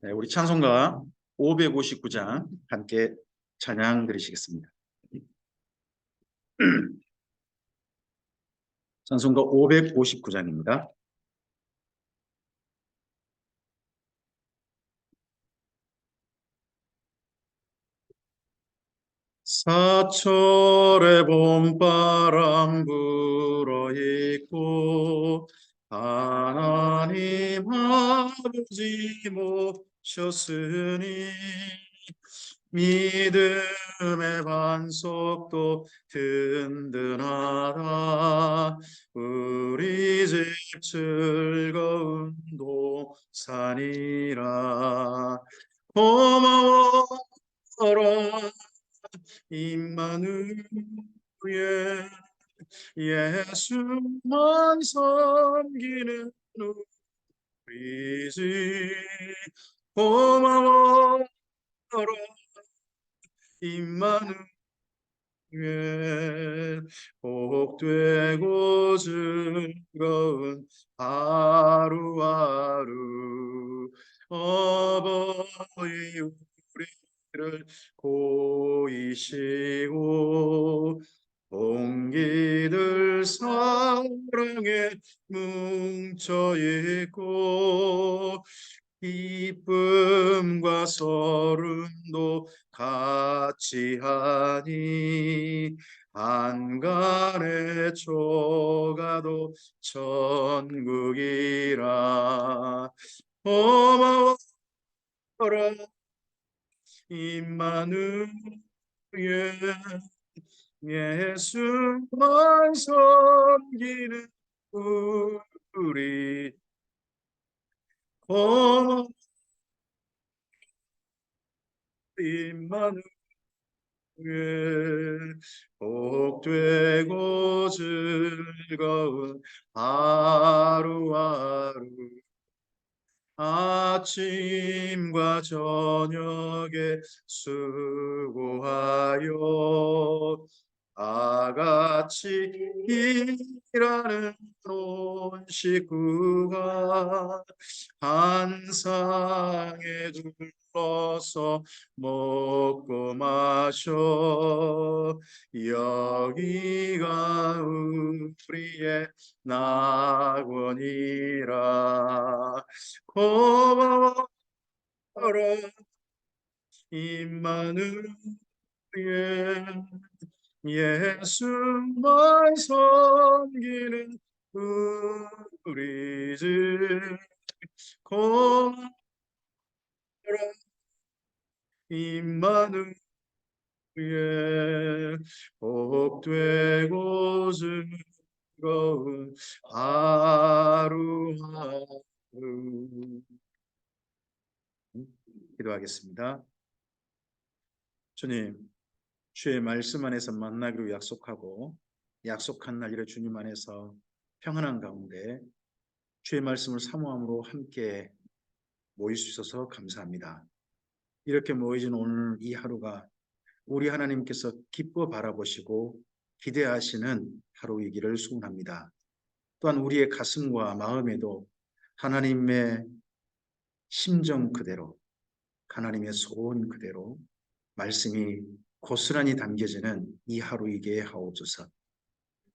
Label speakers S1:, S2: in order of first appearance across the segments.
S1: 네, 우리 찬송가 559장 함께 찬양 드리시겠습니다. 찬송가 559장입니다. 사철의 봄바람 불어있고 하나님 아버지 모셨으니 믿음의 반석도 든든하다. 우리 집 즐거운 동산이라. 고마워라 임마누엘, 예수만 섬기는 우리 집. 고마워라 임마누엘, 복되고 즐거운 하루하루. 어버이 우리를 보이시고 동기들 사랑에 뭉쳐있고 기쁨과 서름도 같이 하니 한간의 초가도 천국이라. 고마워라 임마누엘, 예수만 섬기는 우리. 고마워라 임마누엘, 복되고 즐거운 하루하루. 아침과 저녁에 수고하여 다같이 일하는 온 식구가 한 상에 둘러서 먹고 마셔. 여기가 우리의 낙원이라. 고마워라 임마누엘, 예수만 섬기는 우리 집. 고마워라 임마누엘, 복되고 즐거운 하루하루. 기도하겠습니다. 주님, 주의 말씀 안에서 만나기로 약속하고 약속한 날 이래 주님 안에서 평안한 가운데 주의 말씀을 사모함으로 함께 모일 수 있어서 감사합니다. 이렇게 모여진 오늘 이 하루가 우리 하나님께서 기뻐 바라보시고 기대하시는 하루이기를 소원합니다. 또한 우리의 가슴과 마음에도 하나님의 심정 그대로, 하나님의 소원 그대로 말씀이 고스란히 담겨지는 이 하루이게 하옵소서.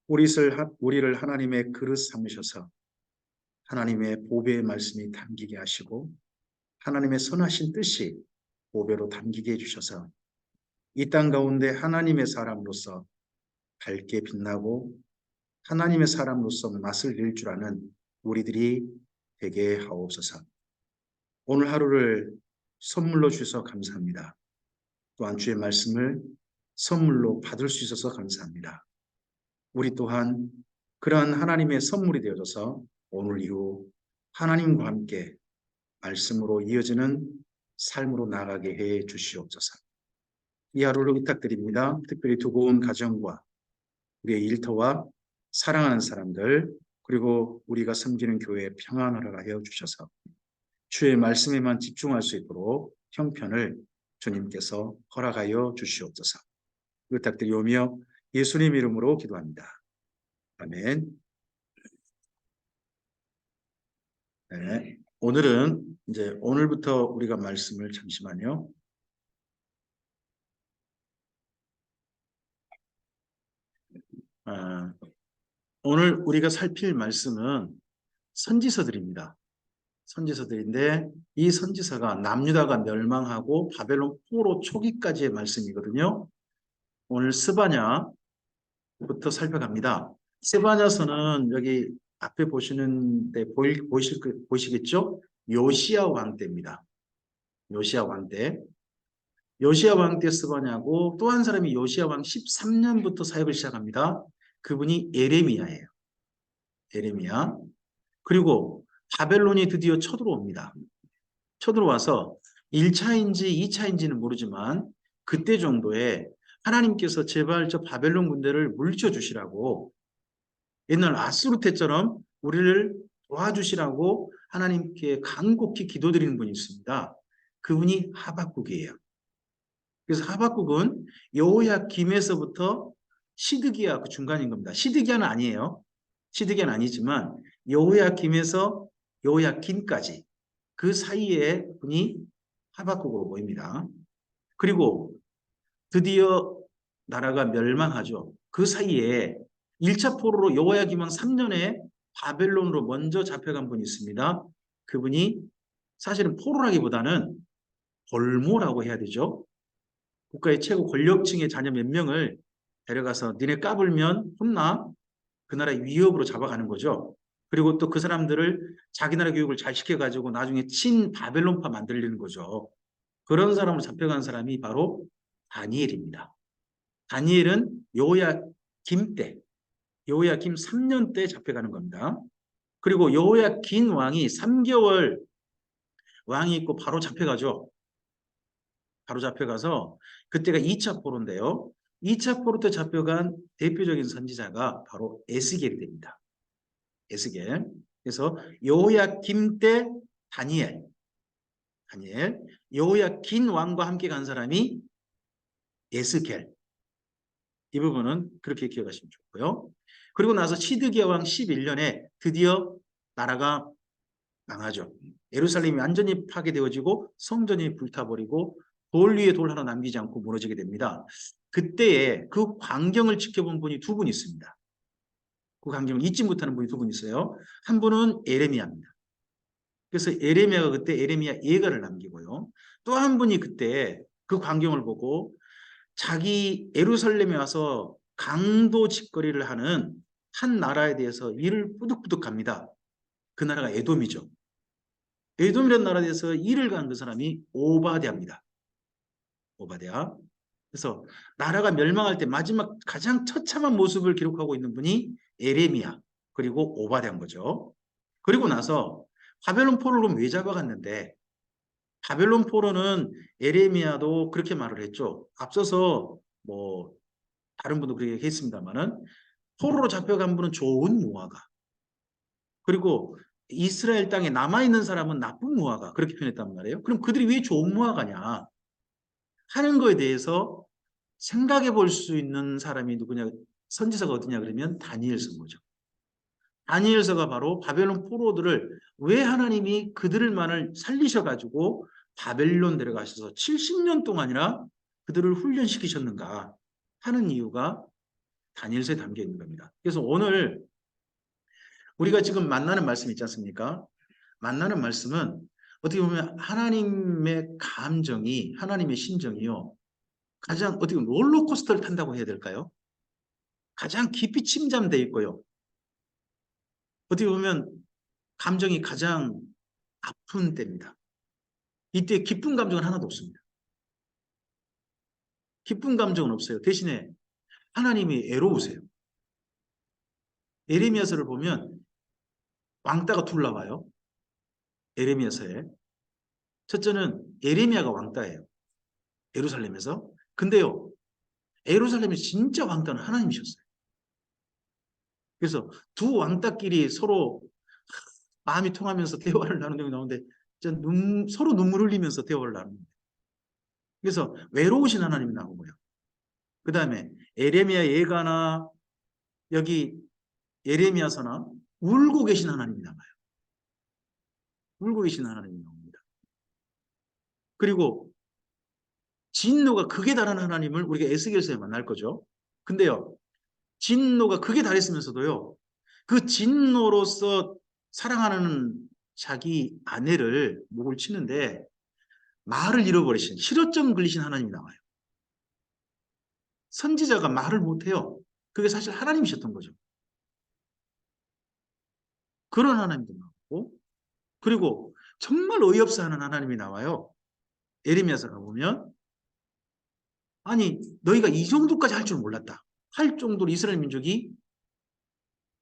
S1: 우리를 하나님의 그릇 삼으셔서 하나님의 보배의 말씀이 담기게 하시고 하나님의 선하신 뜻이 보배로 담기게 해주셔서 이 땅 가운데 하나님의 사람으로서 밝게 빛나고 하나님의 사람으로서 맛을 낼 줄 아는 우리들이 되게 하옵소서. 오늘 하루를 선물로 주셔서 감사합니다. 또한 주의 말씀을 선물로 받을 수 있어서 감사합니다. 우리 또한 그러한 하나님의 선물이 되어져서 오늘 이후 하나님과 함께 말씀으로 이어지는 삶으로 나아가게 해 주시옵소서. 이 하루를 부탁드립니다. 특별히 두고 온 가정과 우리의 일터와 사랑하는 사람들 그리고 우리가 섬기는 교회에 평안을 하여 주셔서 주의 말씀에만 집중할 수 있도록 형편을 주님께서 허락하여 주시옵소서. 부탁드리오며 예수님 이름으로 기도합니다. 아멘. 네, 오늘은 이제 오늘부터 우리가 말씀을 잠시만요. 아, 오늘 우리가 살필 말씀은 선지서들입니다. 선지서들인데 이 선지서가 남유다가 멸망하고 바벨론 포로 초기까지의 말씀이거든요. 오늘 스바냐부터 살펴갑니다. 스바냐서는 여기 앞에 보시는데 보이시겠죠? 요시야 왕 때입니다. 요시야 왕 때. 요시야 왕 때 스바냐고 또 한 사람이 요시야 왕 13년부터 사역을 시작합니다. 그분이 에레미야예요. 에레미야. 그리고 바벨론이 드디어 쳐들어옵니다. 쳐들어와서 1차인지 2차인지는 모르지만 그때 정도에 하나님께서 제발 저 바벨론 군대를 물리쳐 주시라고 옛날 아수르 때처럼 우리를 도와주시라고 하나님께 간곡히 기도드리는 분이 있습니다. 그분이 하박국이에요. 그래서 하박국은 여호야김에서부터 시드기야 그 중간인 겁니다. 시드기야는 아니에요. 시드기야는 아니지만 여호야김에서 여호야김까지 그 사이에 분이 하박국으로 보입니다. 그리고 드디어 나라가 멸망하죠. 그 사이에 1차 포로로 여호야김 왕 3년에 바벨론으로 먼저 잡혀간 분이 있습니다. 그분이 사실은 포로라기보다는 볼모라고 해야 되죠. 국가의 최고 권력층의 자녀 몇 명을 데려가서 니네 까불면 혼나 그 나라의 위협으로 잡아가는 거죠. 그리고 또 그 사람들을 자기 나라 교육을 잘 시켜가지고 나중에 친 바벨론파 만들리는 거죠. 그런 사람을 잡혀간 사람이 바로 다니엘입니다. 다니엘은 여호야김 때, 여호야김 3년 때 잡혀가는 겁니다. 그리고 여호야긴 왕이 3개월 왕이 있고 바로 잡혀가죠. 바로 잡혀가서 그때가 2차 포로인데요. 2차 포로 때 잡혀간 대표적인 선지자가 바로 에스겔이 됩니다. 에스겔. 그래서 여호야김 때 다니엘, 여호야긴 왕과 함께 간 사람이 에스겔. 이 부분은 그렇게 기억하시면 좋고요. 그리고 나서 시드기야 왕 11년에 드디어 나라가 망하죠. 예루살렘이 완전히 파괴되어지고 성전이 불타버리고 돌 위에 돌 하나 남기지 않고 무너지게 됩니다. 그때에 그 광경을 지켜본 분이 두 분 있습니다. 그 광경을 잊지 못하는 분이 두 분 있어요. 한 분은 에레미야입니다. 그래서 에레미야가 그때 에레미야 예가를 남기고요. 또 한 분이 그때 그 광경을 보고 자기 예루살렘에 와서 강도 짓거리를 하는 한 나라에 대해서 이를 뿌득뿌득합니다. 그 나라가 에돔이죠. 에돔이라는 나라에 대해서 일을 간 그 사람이 오바댜입니다. 오바댜. 그래서 나라가 멸망할 때 마지막 가장 처참한 모습을 기록하고 있는 분이 에레미야 그리고 오바댜인 거죠. 그리고 나서 바벨론 포로는 왜 잡아갔는데 바벨론 포로는 에레미야도 그렇게 말을 했죠. 앞서서 뭐 다른 분도 그렇게 했습니다만은 포로로 잡혀간 분은 좋은 무화과 그리고 이스라엘 땅에 남아있는 사람은 나쁜 무화과 그렇게 표현했단 말이에요. 그럼 그들이 왜 좋은 무화과냐 하는 거에 대해서 생각해 볼 수 있는 사람이 누구냐 선지서가 어디냐 그러면 다니엘서인 거죠. 다니엘서가 바로 바벨론 포로들을 왜 하나님이 그들만을 살리셔가지고 바벨론 데려가셔서 70년 동안이나 그들을 훈련시키셨는가 하는 이유가 다니엘서에 담겨 있는 겁니다. 그래서 오늘 우리가 지금 만나는 말씀 있지 않습니까? 만나는 말씀은 어떻게 보면 하나님의 감정이 하나님의 심정이요. 가장 어떻게 보면 롤러코스터를 탄다고 해야 될까요? 가장 깊이 침잠되어 있고요. 어떻게 보면 감정이 가장 아픈 때입니다. 이때 기쁜 감정은 하나도 없습니다. 기쁜 감정은 없어요. 대신에 하나님이 애로우세요. 에레미야서를 보면 왕따가 둘 나와요. 에레미야서에. 첫째는 에레미야가 왕따예요. 예루살렘에서. 근데요. 예루살렘이 진짜 왕따는 하나님이셨어요. 그래서 두 왕따끼리 서로 마음이 통하면서 대화를 나누는 게 나오는데 서로 눈물 흘리면서 대화를 나눕니다. 그래서 외로우신 하나님이 나오고요. 그 다음에 에레미야 예가나 여기 예레미야서나 울고 계신 하나님이 나와요. 울고 계신 하나님이 나옵니다. 그리고 진노가 극에 달한 하나님을 우리가 에스겔서에 만날 거죠. 근데요, 진노가 극에 달했으면서도요, 그 진노로서 사랑하는 자기 아내를 목을 치는데 말을 잃어버리신, 실어점 걸리신 하나님이 나와요. 선지자가 말을 못해요. 그게 사실 하나님이셨던 거죠. 그런 하나님도 나오고, 그리고 정말 어이없어 하는 하나님이 나와요. 예레미야서가 보면, 아니 너희가 이 정도까지 할 줄 몰랐다 할 정도로 이스라엘 민족이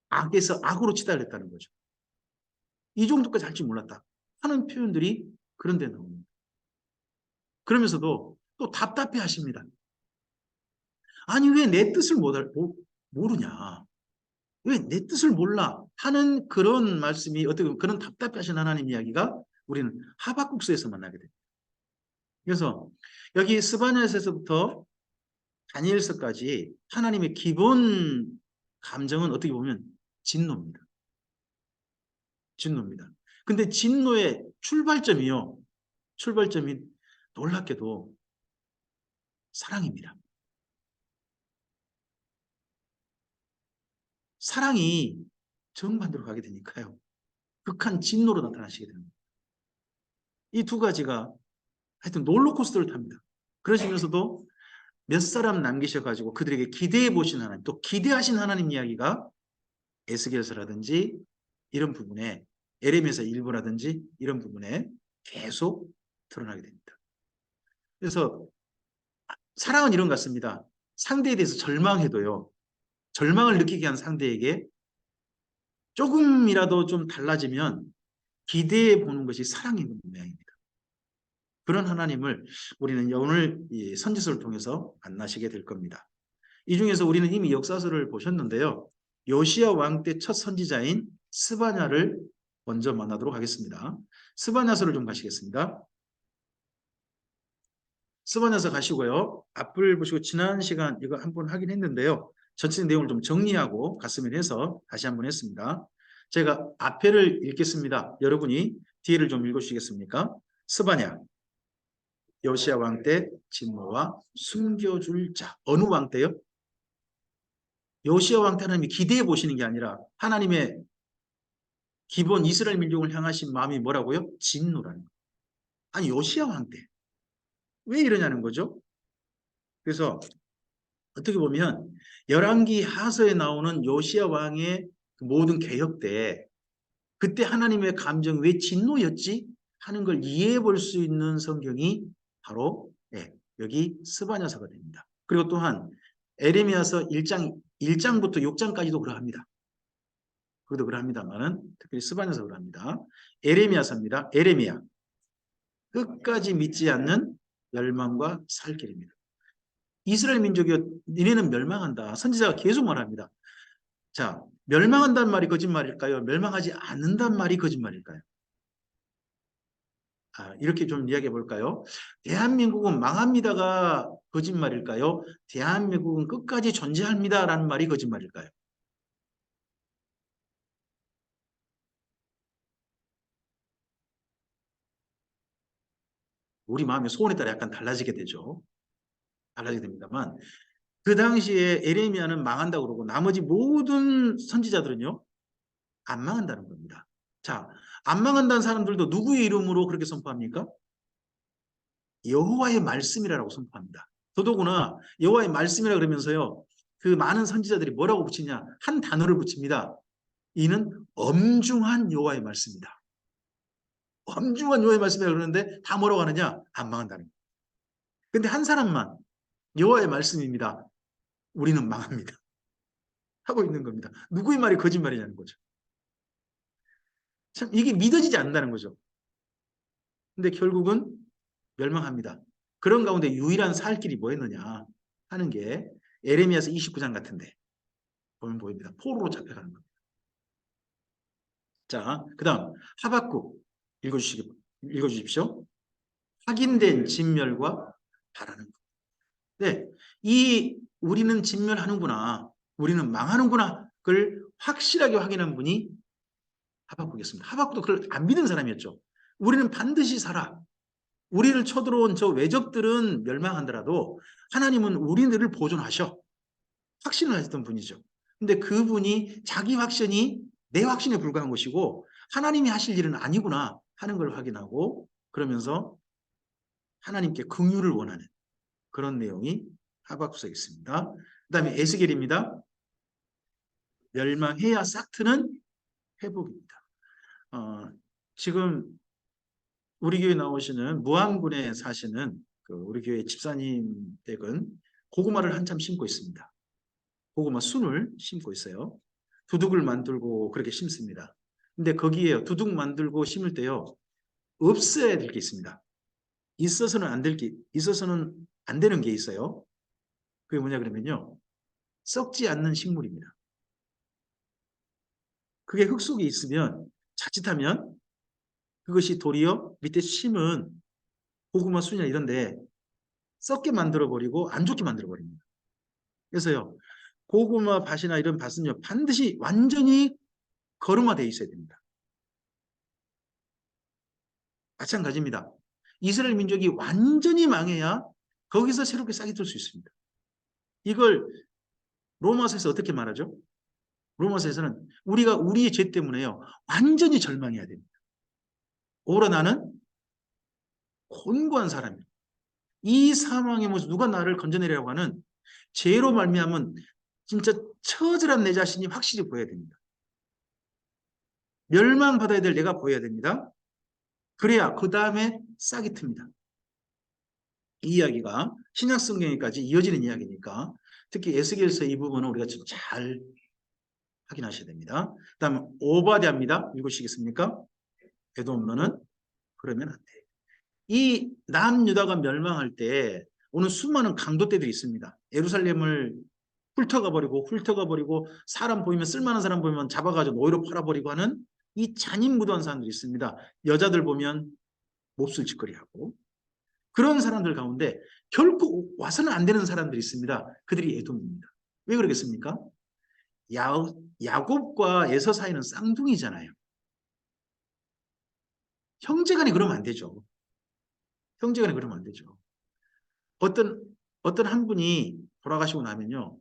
S1: 악에서 악으로 치달렸다는 거죠. 이 정도까지 할 줄 몰랐다 하는 표현들이 그런 데 나옵니다. 그러면서도 또 답답해 하십니다. 아니 왜 내 뜻을 모르냐, 왜 내 뜻을 몰라 하는 그런 말씀이, 어떻게 보면 그런 답답해 하신 하나님 이야기가 우리는 하박국서에서 만나게 됩니다. 그래서 여기 스바냐서부터 다니엘서까지 하나님의 기본 감정은 어떻게 보면 진노입니다. 진노입니다. 근데 진노의 출발점이 놀랍게도 사랑입니다. 사랑이 정반대로 가게 되니까요, 극한 진노로 나타나시게 됩니다. 이 두 가지가 하여튼 롤러코스터를 탑니다. 그러시면서도 몇 사람 남기셔가지고 그들에게 기대해 보신 하나님, 또 기대하신 하나님 이야기가 에스겔서라든지 이런 부분에, 에레미야서 일부라든지 이런 부분에 계속 드러나게 됩니다. 그래서 사랑은 이런 것 같습니다. 상대에 대해서 절망해도요, 절망을 느끼게 한 상대에게 조금이라도 좀 달라지면 기대해 보는 것이 사랑의 모양입니다. 그런 하나님을 우리는 오늘 이 선지서를 통해서 만나시게 될 겁니다. 이 중에서 우리는 이미 역사서를 보셨는데요, 요시야 왕 때 첫 선지자인 스바냐를 먼저 만나도록 하겠습니다. 스바냐서를 좀 가시겠습니다. 스바냐서 가시고요, 앞을 보시고 지난 시간 이거 한번 하긴 했는데요, 전체 내용을 좀 정리하고 갔으면 해서 다시 한번 했습니다. 제가 앞에를 읽겠습니다. 여러분이 뒤를 좀 읽어주시겠습니까? 스바냐, 요시야 왕 때 진노와 숨겨줄 자. 어느 왕 때요? 요시야 왕 때 하나님이 기대해 보시는 게 아니라 하나님의 기본 이스라엘 민족을 향하신 마음이 뭐라고요? 진노라는 거예요. 아니 요시야 왕 때. 왜 이러냐는 거죠. 그래서 어떻게 보면 열왕기 하서에 나오는 요시야 왕의 그 모든 개혁 때, 그때 하나님의 감정이 왜 진노였지 하는 걸 이해해 볼 수 있는 성경이 바로 여기 스바냐서가 됩니다. 그리고 또한 에레미야서 1장부터 6장까지도 그러합니다. 그것도 그러합니다만은 특히 스바냐서 그러합니다. 에레미야서입니다. 에레미야, 끝까지 믿지 않는 멸망과 살 길입니다. 이스라엘 민족이 니네는 멸망한다. 선지자가 계속 말합니다. 자, 멸망한다는 말이 거짓말일까요? 멸망하지 않는다는 말이 거짓말일까요? 이렇게 좀 이야기해 볼까요? 대한민국은 망합니다가 거짓말일까요? 대한민국은 끝까지 존재합니다라는 말이 거짓말일까요? 우리 마음의 소원에 따라 약간 달라지게 되죠. 달라지게 됩니다만, 그 당시에 에레미야는 망한다고 그러고 나머지 모든 선지자들은요, 안 망한다는 겁니다. 자, 안 망한다는 사람들도 누구의 이름으로 그렇게 선포합니까? 여호와의 말씀이라고 선포합니다. 더더구나 여호와의 말씀이라 그러면서요, 그 많은 선지자들이 뭐라고 붙이냐, 한 단어를 붙입니다. 이는 엄중한 여호와의 말씀이다. 엄중한 여호와의 말씀이라 그러는데 다 뭐라고 하느냐, 안 망한다는 거예요. 근데 한 사람만 여호와의 말씀입니다, 우리는 망합니다 하고 있는 겁니다. 누구의 말이 거짓말이냐는 거죠. 참 이게 믿어지지 않는다는 거죠. 근데 결국은 멸망합니다. 그런 가운데 유일한 살 길이 뭐였느냐 하는 게 에레미야서 29장 같은데 보면 보입니다. 포로로 잡혀가는 겁니다. 자, 그 다음 하박국 읽어주십시오. 확인된 진멸과 바라는 것. 네, 이 우리는 진멸하는구나, 우리는 망하는구나 그걸 확실하게 확인한 분이 하박국이었습니다. 하박국도 그걸 안 믿은 사람이었죠. 우리는 반드시 살아. 우리를 쳐들어온 저 외적들은 멸망하더라도 하나님은 우리들을 보존하셔. 확신을 하셨던 분이죠. 근데 그분이 자기 확신이 내 확신에 불과한 것이고 하나님이 하실 일은 아니구나 하는 걸 확인하고 그러면서 하나님께 긍휼을 원하는 그런 내용이 하박국서에 있습니다. 그 다음에 에스겔입니다. 멸망해야 싹트는 회복입니다. 지금 우리 교회 나오시는 무안군에 사시는 그 우리 교회 집사님 댁은 고구마를 한참 심고 있습니다. 고구마 순을 심고 있어요. 두둑을 만들고 그렇게 심습니다. 근데 거기에 두둑 만들고 심을 때요. 없어야 될 게 있습니다. 있어서는 안 되는 게 있어요. 그게 뭐냐 그러면요. 썩지 않는 식물입니다. 그게 흙 속에 있으면 자칫하면 그것이 도리어 밑에 심은 고구마 순이나 이런데 썩게 만들어버리고 안 좋게 만들어버립니다. 그래서요. 고구마 밭이나 이런 밭은요. 반드시 완전히 거름화되어 있어야 됩니다. 마찬가지입니다. 이스라엘 민족이 완전히 망해야 거기서 새롭게 싹이 들 수 있습니다. 이걸 로마서에서 어떻게 말하죠? 로마서에서는 우리가 우리의 죄 때문에요. 완전히 절망해야 됩니다. 오히려 나는 곤고한 사람이에요. 이 사망의 모습 누가 나를 건져내려고 하는 죄로 말미암은 진짜 처절한 내 자신이 확실히 보여야 됩니다. 멸망받아야 될 내가 보여야 됩니다. 그래야 그 다음에 싹이 틉니다. 이 이야기가 신약 성경에까지 이어지는 이야기니까 특히 에스겔서 이 부분은 우리가 좀 잘 확인하셔야 됩니다. 다음 오바댜입니다. 읽으시겠습니까? 에돔 너는 그러면 안 돼. 이 남유다가 멸망할 때 오는 수많은 강도떼들이 있습니다. 예루살렘을 훑어가 버리고 사람 보이면 쓸만한 사람 보이면 잡아가지고 노예로 팔아버리고 하는 이 잔인무도한 사람들이 있습니다. 여자들 보면 몹쓸 짓거리하고 그런 사람들 가운데 결코 와서는 안 되는 사람들이 있습니다. 그들이 에돔입니다. 왜 그러겠습니까? 야곱과 에서 사이는 쌍둥이잖아요. 형제간에 그러면 안 되죠. 형제간에 그러면 안 되죠. 어떤 한 분이 돌아가시고 나면요.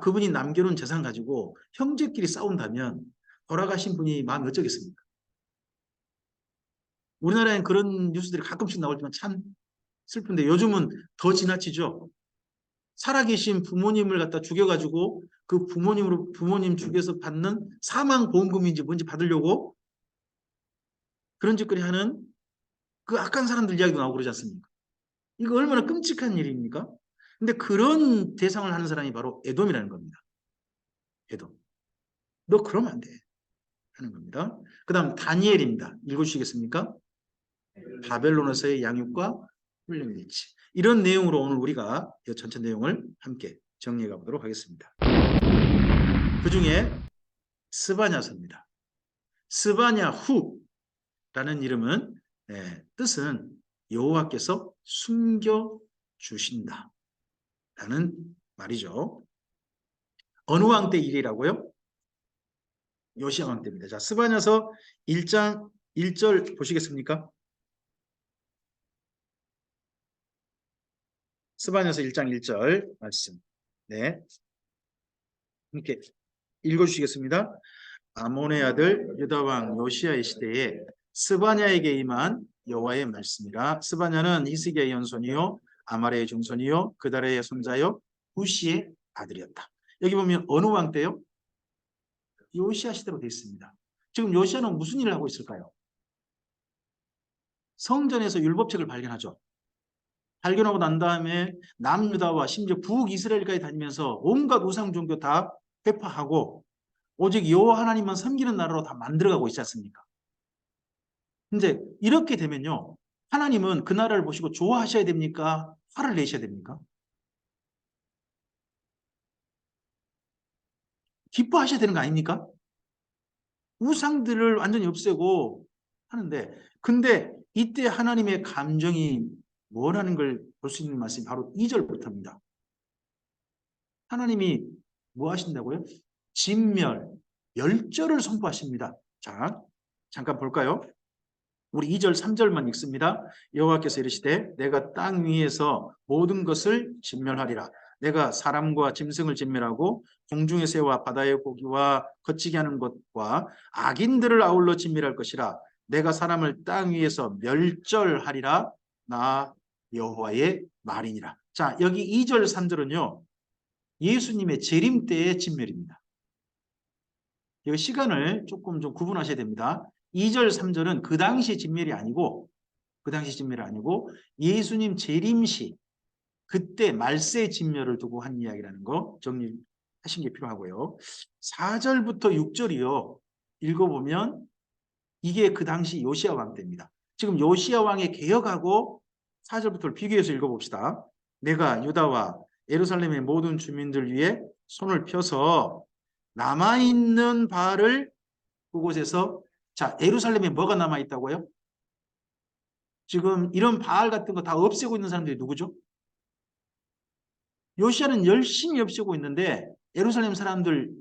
S1: 그분이 남겨놓은 재산 가지고 형제끼리 싸운다면 돌아가신 분이 마음이 어쩌겠습니까? 우리나라엔 그런 뉴스들이 가끔씩 나오지만 참 슬픈데 요즘은 더 지나치죠. 살아계신 부모님을 갖다 죽여가지고 그 부모님 죽여서 받는 사망보험금인지 뭔지 받으려고 그런 짓거리 하는 그 악한 사람들 이야기도 나오고 그러지 않습니까? 이거 얼마나 끔찍한 일입니까? 근데 그런 대상을 하는 사람이 바로 에돔이라는 겁니다. 에돔. 너 그러면 안 돼. 하는 겁니다. 그 다음 다니엘입니다. 읽어주시겠습니까? 바벨론에서의 양육과 훈련 일치. 이런 내용으로 오늘 우리가 이 전체 내용을 함께 정리해 가보도록 하겠습니다. 그 중에 스바냐서입니다. 스바냐후라는 이름은 뜻은 여호와께서 숨겨주신다 라는 말이죠. 어느 왕 때 일이라고요? 요시야 왕 때입니다. 자, 스바냐서 1장 1절 보시겠습니까? 스바냐서 1장 1절 말씀. 네. 이렇게 읽어주시겠습니다. 아몬의 아들 유다 왕 요시야의 시대에 스바냐에게 임한 여호와의 말씀이라. 스바냐는 히스기야의 연손이요 아말의 중손이요 그달의 손자요 후시의 아들이었다. 여기 보면 어느 왕 때요? 요시야 시대로 되어 있습니다. 지금 요시야는 무슨 일을 하고 있을까요? 성전에서 율법책을 발견하죠. 발견하고 난 다음에 남유다와 심지어 북이스라엘까지 다니면서 온갖 우상 종교 다 회파하고 오직 여호와 하나님만 섬기는 나라로 다 만들어가고 있지 않습니까? 근데 이렇게 되면요. 하나님은 그 나라를 보시고 좋아하셔야 됩니까? 화를 내셔야 됩니까? 기뻐하셔야 되는 거 아닙니까? 우상들을 완전히 없애고 하는데 근데 이때 하나님의 감정이 뭐라는 걸 볼 수 있는 말씀이 바로 2절부터입니다. 하나님이 뭐 하신다고요? 진멸, 멸절을 선포하십니다. 자, 잠깐 볼까요? 우리 2절 3절만 읽습니다. 여호와께서 이르시되 내가 땅 위에서 모든 것을 진멸하리라. 내가 사람과 짐승을 진멸하고 공중의 새와 바다의 고기와 거치게 하는 것과 악인들을 아울러 진멸할 것이라. 내가 사람을 땅 위에서 멸절하리라. 나 여호와의 말이니라. 자, 여기 2절 3절은요. 예수님의 재림 때의 진멸입니다. 이 시간을 조금 좀 구분하셔야 됩니다. 2절 3절은 그 당시 진멸이 아니고 예수님 재림시 그때 말세 진멸을 두고 한 이야기라는 거 정리하신 게 필요하고요. 4절부터 6절이요. 읽어보면 이게 그 당시 요시야 왕 때입니다. 지금 요시야 왕의 개혁하고 4절부터를 비교해서 읽어봅시다. 내가 유다와 예루살렘의 모든 주민들 위해 손을 펴서 남아있는 바알을 그곳에서, 자, 예루살렘에 뭐가 남아있다고요? 지금 이런 바알 같은 거 다 없애고 있는 사람들이 누구죠? 요시야는 열심히 없애고 있는데 예루살렘 사람들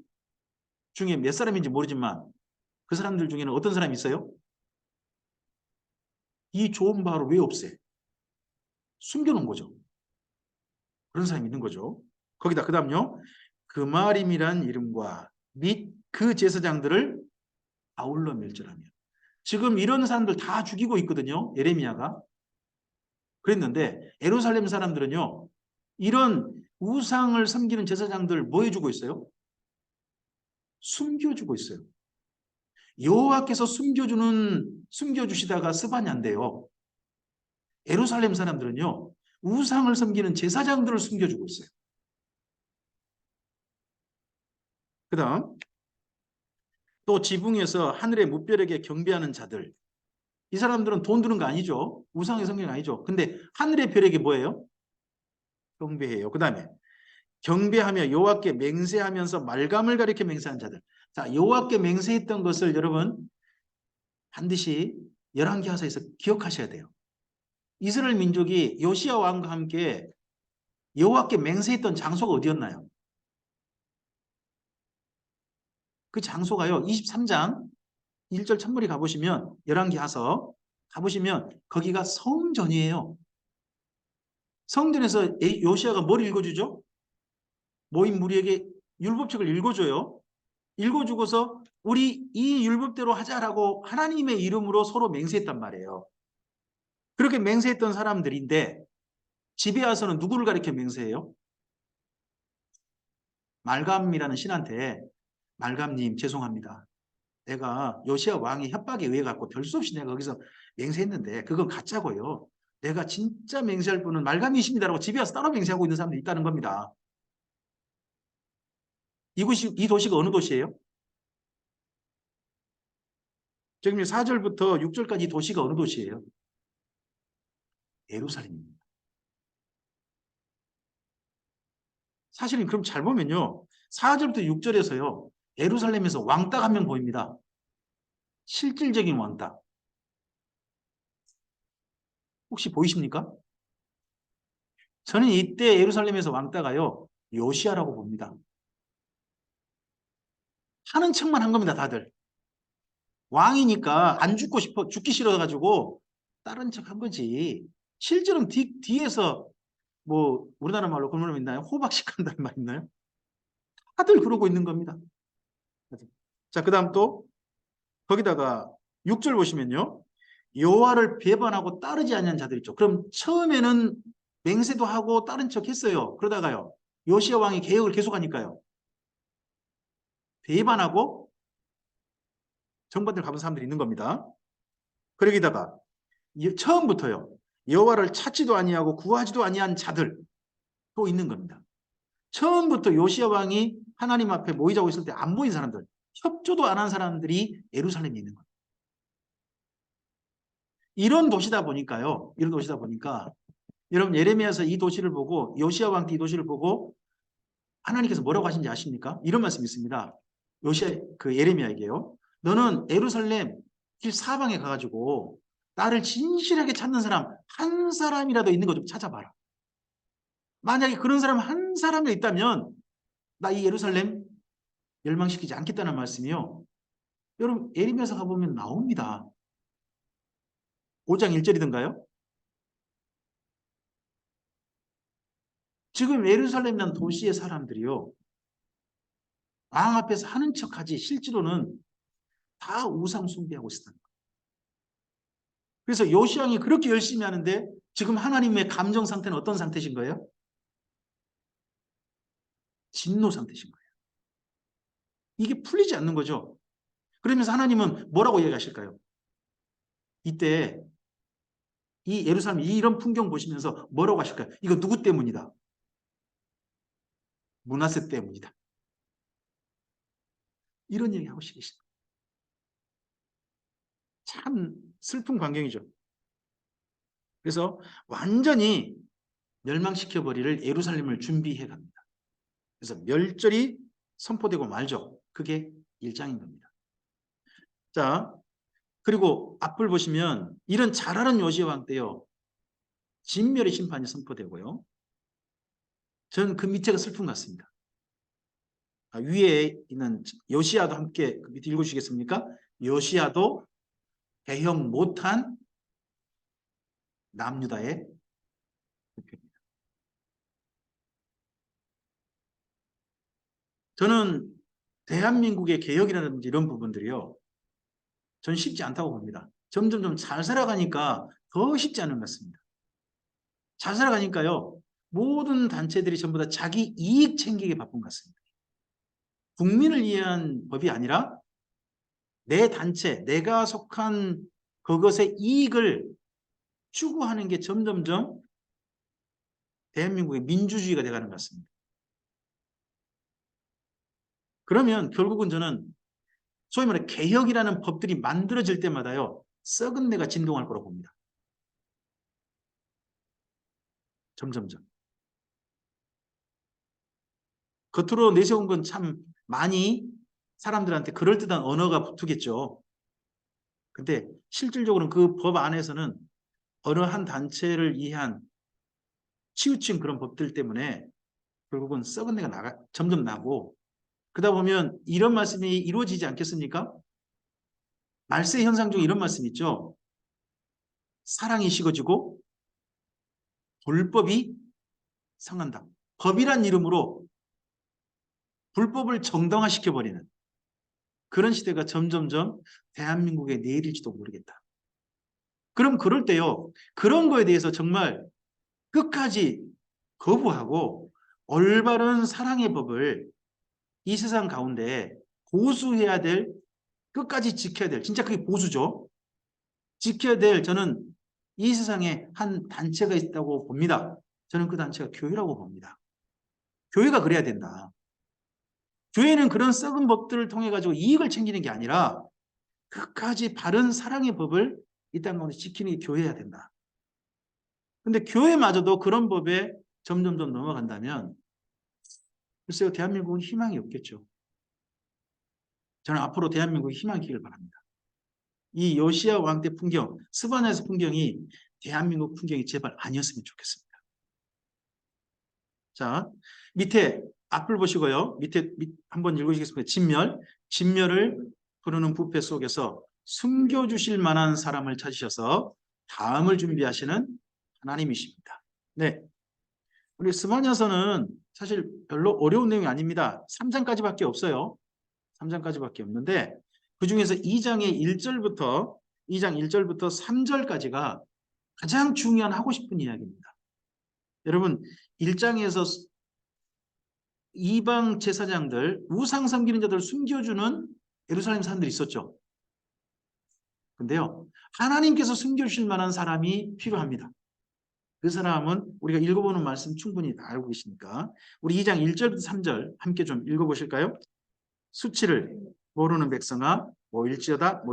S1: 중에 몇 사람인지 모르지만 그 사람들 중에는 어떤 사람이 있어요? 이 좋은 바알을 왜 없애? 숨겨놓은 거죠. 그런 사람이 있는 거죠. 거기다 그 다음요. 그마림이란 이름과 및 그 제사장들을 아울러 멸절하며. 지금 이런 사람들 다 죽이고 있거든요. 예레미야가. 그랬는데 예루살렘 사람들은요. 이런 우상을 섬기는 제사장들 뭐 해주고 있어요? 숨겨주고 있어요. 여호와께서 숨겨주시다가 스바냐인데요. 예루살렘 사람들은요. 우상을 섬기는 제사장들을 숨겨주고 있어요. 그 다음 또 지붕에서 하늘의 무별에게 경배하는 자들. 이 사람들은 돈 드는 거 아니죠. 우상의 섬기는 거 아니죠. 근데 하늘의 별에게 뭐예요? 경배해요. 그 다음에 경배하며 여호와께 맹세하면서 말감을 가리켜 맹세한 자들. 자, 여호와께 맹세했던 것을 여러분 반드시 열왕기하서에서 기억하셔야 돼요. 이스라엘 민족이 요시야 왕과 함께 여호와께 맹세했던 장소가 어디였나요? 그 장소가요. 23장 1절 첫머리 가보시면 열왕기하서 가보시면 거기가 성전이에요. 성전에서 요시야가 뭘 읽어주죠? 모인 무리에게 율법책을 읽어줘요. 읽어주고서 우리 이 율법대로 하자라고 하나님의 이름으로 서로 맹세했단 말이에요. 그렇게 맹세했던 사람들인데 집에 와서는 누구를 가리켜 맹세해요? 말감이라는 신한테 말감님 죄송합니다. 내가 요시야 왕의 협박에 의해 갖고 별 수 없이 내가 거기서 맹세했는데 그건 가짜고요. 내가 진짜 맹세할 분은 말감이십니다라고 집에 와서 따로 맹세하고 있는 사람들이 있다는 겁니다. 이 도시가 어느 도시예요? 지금 4절부터 6절까지 이 도시가 어느 도시예요? 예루살렘입니다. 사실은 그럼 잘 보면요. 4절부터 6절에서요. 예루살렘에서 왕딱 한 명 보입니다. 실질적인 왕딱. 혹시 보이십니까? 저는 이때 예루살렘에서 왕따가요. 요시야라고 봅니다. 하는 척만 한 겁니다. 다들. 왕이니까 안 죽기 싫어가지고 다른 척 한 거지. 실제로는 뒤에서 뭐 우리나라 말로 그런 말 있나요? 호박식한다는 말 있나요? 다들 그러고 있는 겁니다. 자, 그 다음 또 거기다가 6절 보시면요. 여호와를 배반하고 따르지 않는 자들 있죠. 그럼 처음에는 맹세도 하고 따른 척 했어요. 그러다가요. 요시야 왕이 개혁을 계속하니까요. 배반하고 정반대로 가본 사람들이 있는 겁니다. 그러기다가 처음부터요. 여호와를 찾지도 아니하고 구하지도 아니한 자들 또 있는 겁니다. 처음부터 요시야 왕이 하나님 앞에 모이자고 있을 때 안 모인 사람들, 협조도 안 한 사람들이 예루살렘에 있는 거예요. 이런 도시다 보니까요. 이런 도시다 보니까 여러분 예레미야서 이 도시를 보고 요시야 왕 때 이 도시를 보고 하나님께서 뭐라고 하신지 아십니까? 이런 말씀이 있습니다. 요시야 그 예레미야에게요. 너는 예루살렘 길 사방에 가가지고 나를 진실하게 찾는 사람 한 사람이라도 있는 거 좀 찾아봐라. 만약에 그런 사람 한 사람이 있다면 나 이 예루살렘 멸망시키지 않겠다는 말씀이요. 여러분 예레미야서 가보면 나옵니다. 5장 1절이던가요? 지금 예루살렘이라는 도시의 사람들이요, 왕 앞에서 하는 척하지 실제로는 다 우상 숭배하고 있었다. 그래서 요시왕이 그렇게 열심히 하는데 지금 하나님의 감정 상태는 어떤 상태신 거예요? 진노 상태신 거예요. 이게 풀리지 않는 거죠. 그러면서 하나님은 뭐라고 얘기하실까요? 이때 이 예루살렘 이런 풍경 보시면서 뭐라고 하실까요? 이거 누구 때문이다? 므낫세 때문이다. 이런 얘기 하고 계시다. 참 슬픈 광경이죠. 그래서 완전히 멸망시켜버리를 예루살렘을 준비해 갑니다. 그래서 멸절이 선포되고 말죠. 그게 1장인 겁니다. 자, 그리고 앞을 보시면 이런 잘하는 요시야 왕 때요, 진멸의 심판이 선포되고요. 저는 그 밑에가 슬픈 것 같습니다. 위에 있는 요시야도 함께 그 밑에 읽어주시겠습니까? 요시야도 대형 못한 남유다의 대표입니다. 저는 대한민국의 개혁이라든지 이런 부분들이요, 전 쉽지 않다고 봅니다. 점점 잘 살아가니까 더 쉽지 않은 것 같습니다. 잘 살아가니까요, 모든 단체들이 전부 다 자기 이익 챙기기 바쁜 것 같습니다. 국민을 위한 법이 아니라 내 단체, 내가 속한 그것의 이익을 추구하는 게 점점점 대한민국의 민주주의가 돼가는 것 같습니다. 그러면 결국은 저는 소위 말해 개혁이라는 법들이 만들어질 때마다요, 썩은 내가 진동할 거라고 봅니다. 점점점. 겉으로 내세운 건 참 많이 사람들한테 그럴듯한 언어가 붙겠죠. 근데 실질적으로는 그 법 안에서는 어느 한 단체를 위한 치우친 그런 법들 때문에 결국은 썩은 내가 점점 나고, 그러다 보면 이런 말씀이 이루어지지 않겠습니까? 말세 현상 중에 이런 말씀 있죠. 사랑이 식어지고 불법이 상한다. 법이란 이름으로 불법을 정당화시켜버리는 그런 시대가 점점점 대한민국에 내일일지도 모르겠다. 그럼 그럴 때요, 그런 거에 대해서 정말 끝까지 거부하고 올바른 사랑의 법을 이 세상 가운데 보수해야 될, 끝까지 지켜야 될, 진짜 그게 보수죠. 지켜야 될, 저는 이 세상에 한 단체가 있다고 봅니다. 저는 그 단체가 교회라고 봅니다. 교회가 그래야 된다. 교회는 그런 썩은 법들을 통해 가지고 이익을 챙기는 게 아니라 끝까지 바른 사랑의 법을 이 땅 가운데 지키는 게 교회여야 된다. 근데 교회마저도 그런 법에 점점점 넘어간다면 글쎄요, 대한민국은 희망이 없겠죠. 저는 앞으로 대한민국이 희망이 있기를 바랍니다. 이 요시야 왕 때 풍경, 스바냐에서 풍경이 대한민국 풍경이 제발 아니었으면 좋겠습니다. 자, 밑에 앞을 보시고요. 밑에 한번 읽어주시겠습니다. 진멸. 진멸을 부르는 부패 속에서 숨겨주실 만한 사람을 찾으셔서 다음을 준비하시는 하나님이십니다. 네. 우리 스바냐서는 사실 별로 어려운 내용이 아닙니다. 3장까지밖에 없어요. 3장까지밖에 없는데 그 중에서 2장의 1절부터 2장 1절부터 3절까지가 가장 중요한 하고 싶은 이야기입니다. 여러분 1장에서 이방 제사장들, 우상 섬기는 자들을 숨겨주는 예루살렘 사람들이 있었죠. 근데요, 하나님께서 숨겨주실 만한 사람이 필요합니다. 그 사람은 우리가 읽어보는 말씀 충분히 다 알고 계시니까 우리 2장 1절부터 3절 함께 좀 읽어보실까요? 수치를 모르는 백성아 모일지어다.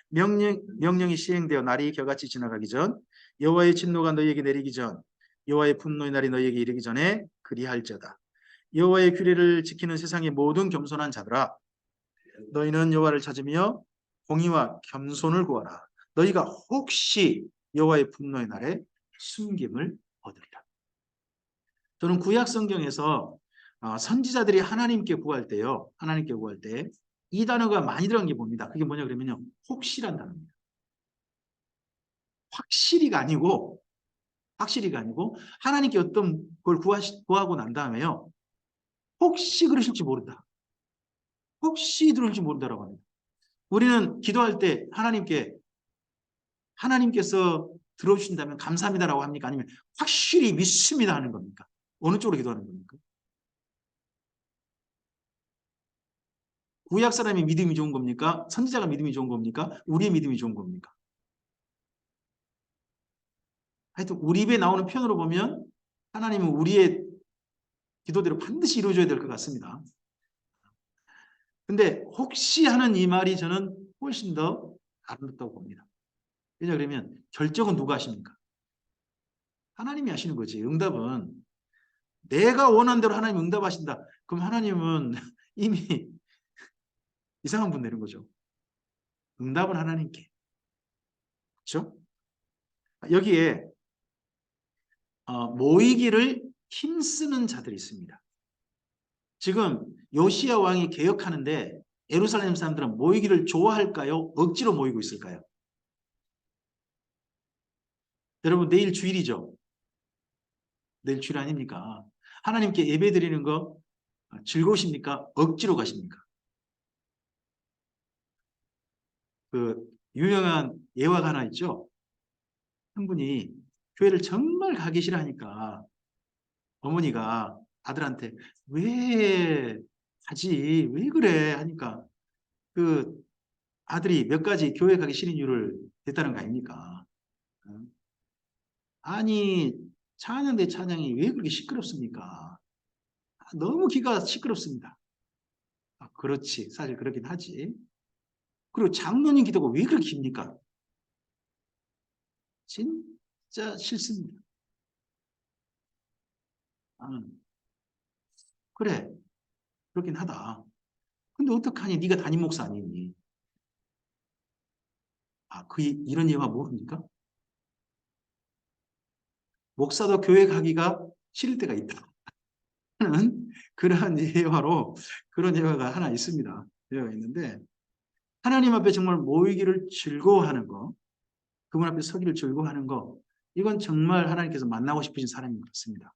S1: 명령이 시행되어 날이 겨같이 지나가기 전, 여호와의 진노가 너희에게 내리기 전, 여호와의 분노의 날이 너희에게 이르기 전에 그리할지어다. 여호와의 규례를 지키는 세상의 모든 겸손한 자들아, 너희는 여호와를 찾으며 공의와 겸손을 구하라. 너희가 혹시 여호와의 분노의 날에 숨김을 얻으리라. 저는 구약 성경에서 선지자들이 하나님께 구할 때요, 하나님께 구할 때 이 단어가 많이 들어간 게 봅니다. 그게 뭐냐 그러면요, 혹시란 단어입니다. 확실히가 아니고 하나님께 어떤 걸 구하고 난 다음에요. 혹시 그러실지 모른다. 혹시 들을지 모른다라고 합니다. 우리는 기도할 때 하나님께서 들어주신다면 감사합니다라고 합니까? 아니면 확실히 믿습니다 하는 겁니까? 어느 쪽으로 기도하는 겁니까? 구약 사람의 믿음이 좋은 겁니까? 선지자가 믿음이 좋은 겁니까? 우리의 믿음이 좋은 겁니까? 하여튼 우리 입에 나오는 표현으로 보면 하나님은 우리의 기도대로 반드시 이루어져야 될 것 같습니다. 근데 혹시 하는 이 말이 저는 훨씬 더 아름답다고 봅니다. 왜냐 그러면 결정은 누가 하십니까? 하나님이 하시는 거지. 응답은 내가 원하는 대로 하나님 응답하신다. 그럼 하나님은 이미 이상한 분 되는 거죠. 응답은 하나님께. 그렇죠? 여기에 모이기를 힘쓰는 자들이 있습니다. 지금 요시야 왕이 개혁하는데 예루살렘 사람들은 모이기를 좋아할까요? 억지로 모이고 있을까요? 여러분 내일 주일이죠? 내일 주일 아닙니까? 하나님께 예배 드리는 거 즐거우십니까? 억지로 가십니까? 그 유명한 예화가 하나 있죠? 한 분이 교회를 정말 가기 싫어하니까 어머니가 아들한테 왜 가지? 왜 그래? 하니까 그 아들이 몇 가지 교회 가기 싫은 이유를 댔다는 거 아닙니까? 어? 아니 찬양대 찬양이 왜 그렇게 시끄럽습니까? 너무 귀가 시끄럽습니다. 그렇지. 사실 그렇긴 하지. 그리고 장로님 기도가 왜 그렇게 깁니까? 진짜 싫습니다. 그래. 그렇긴 하다. 근데 어떡하니? 네가 담임 목사 아니니? 이런 예화 모릅니까? 목사도 교회 가기가 싫을 때가 있다. 는 그러한 예화로 그런 예화가 하나 있습니다. 예화가 있는데 하나님 앞에 정말 모이기를 즐거워하는 거, 그분 앞에 서기를 즐거워하는 거, 이건 정말 하나님께서 만나고 싶으신 사람인 것 같습니다.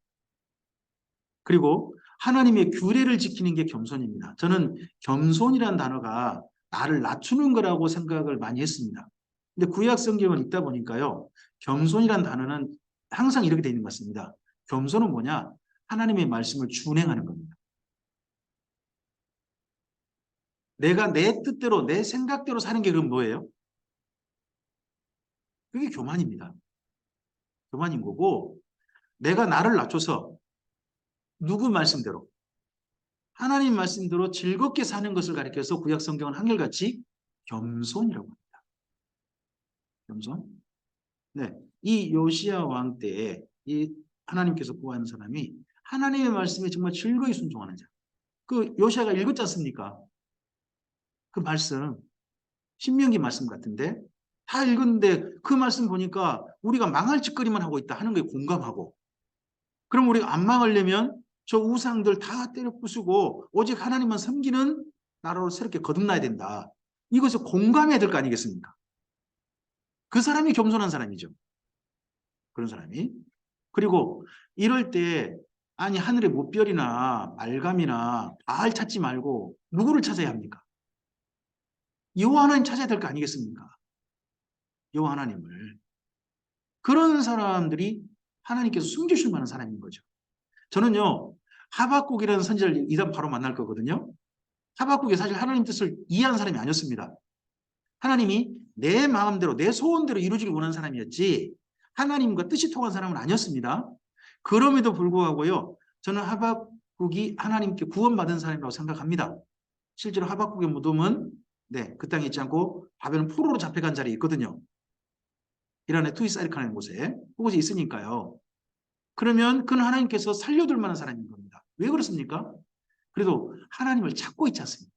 S1: 그리고 하나님의 규례를 지키는 게 겸손입니다. 저는 겸손이라는 단어가 나를 낮추는 거라고 생각을 많이 했습니다. 근데 구약 성경을 읽다 보니까요. 겸손이라는 단어는 항상 이렇게 되어 있는 것 같습니다. 겸손은 뭐냐? 하나님의 말씀을 준행하는 겁니다. 내가 내 뜻대로 내 생각대로 사는 게 그럼 뭐예요? 그게 교만입니다. 교만인 거고 내가 나를 낮춰서 누구 말씀대로 하나님 말씀대로 즐겁게 사는 것을 가리켜서 구약 성경은 한결같이 겸손이라고 합니다. 겸손. 네, 이 요시야 왕 때에 이 하나님께서 구하는 사람이 하나님의 말씀에 정말 즐거이 순종하는 자. 그 요시야가 읽었지 않습니까? 그 말씀 신명기 말씀 같은데 다 읽었는데 그 말씀 보니까 우리가 망할 짓거리만 하고 있다 하는 거에 공감하고 그럼 우리가 안 망하려면 저 우상들 다 때려 부수고 오직 하나님만 섬기는 나라로 새롭게 거듭나야 된다. 이것을 공감해야 될 거 아니겠습니까? 그 사람이 겸손한 사람이죠. 그런 사람이. 그리고 이럴 때 아니 하늘의 무별이나 말감이나 바알 찾지 말고 누구를 찾아야 합니까? 여호와 하나님 찾아야 될 거 아니겠습니까? 여호와 하나님을. 그런 사람들이 하나님께서 숨기실 만한 사람인 거죠. 저는요. 하박국이라는 선지자를 이단 바로 만날 거거든요. 하박국이 사실 하나님 뜻을 이해한 사람이 아니었습니다. 하나님이 내 마음대로 내 소원대로 이루어지길 원하는 사람이었지 하나님과 뜻이 통한 사람은 아니었습니다. 그럼에도 불구하고요. 저는 하박국이 하나님께 구원받은 사람이라고 생각합니다. 실제로 하박국의 무덤은 그 땅에 있지 않고 바벨론 포로로 잡혀간 자리에 있거든요. 이란의 투이사이르카라는 곳에 그곳에 있으니까요. 그러면 그는 하나님께서 살려둘 만한 사람인 겁니다. 왜 그렇습니까? 그래도 하나님을 찾고 있지 않습니까?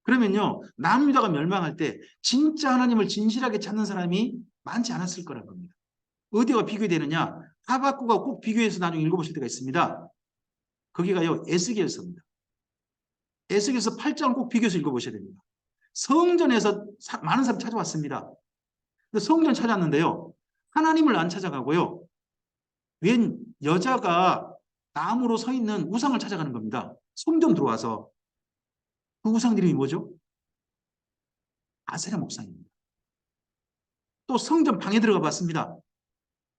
S1: 그러면요. 남유다가 멸망할 때 진짜 하나님을 진실하게 찾는 사람이 많지 않았을 거란 겁니다. 어디가 비교되느냐? 하박국과 꼭 비교해서 나중에 읽어보실 때가 있습니다. 거기가요. 에스겔서입니다. 에스겔서 8장을 꼭 비교해서 읽어보셔야 됩니다. 성전에서 많은 사람이 찾아왔습니다. 근데 성전 찾았는데요. 하나님을 안 찾아가고요. 웬 여자가 나무로 서 있는 우상을 찾아가는 겁니다. 성전 들어와서. 그 우상 이름이 뭐죠? 아세라 목상입니다. 또 성전 방에 들어가 봤습니다.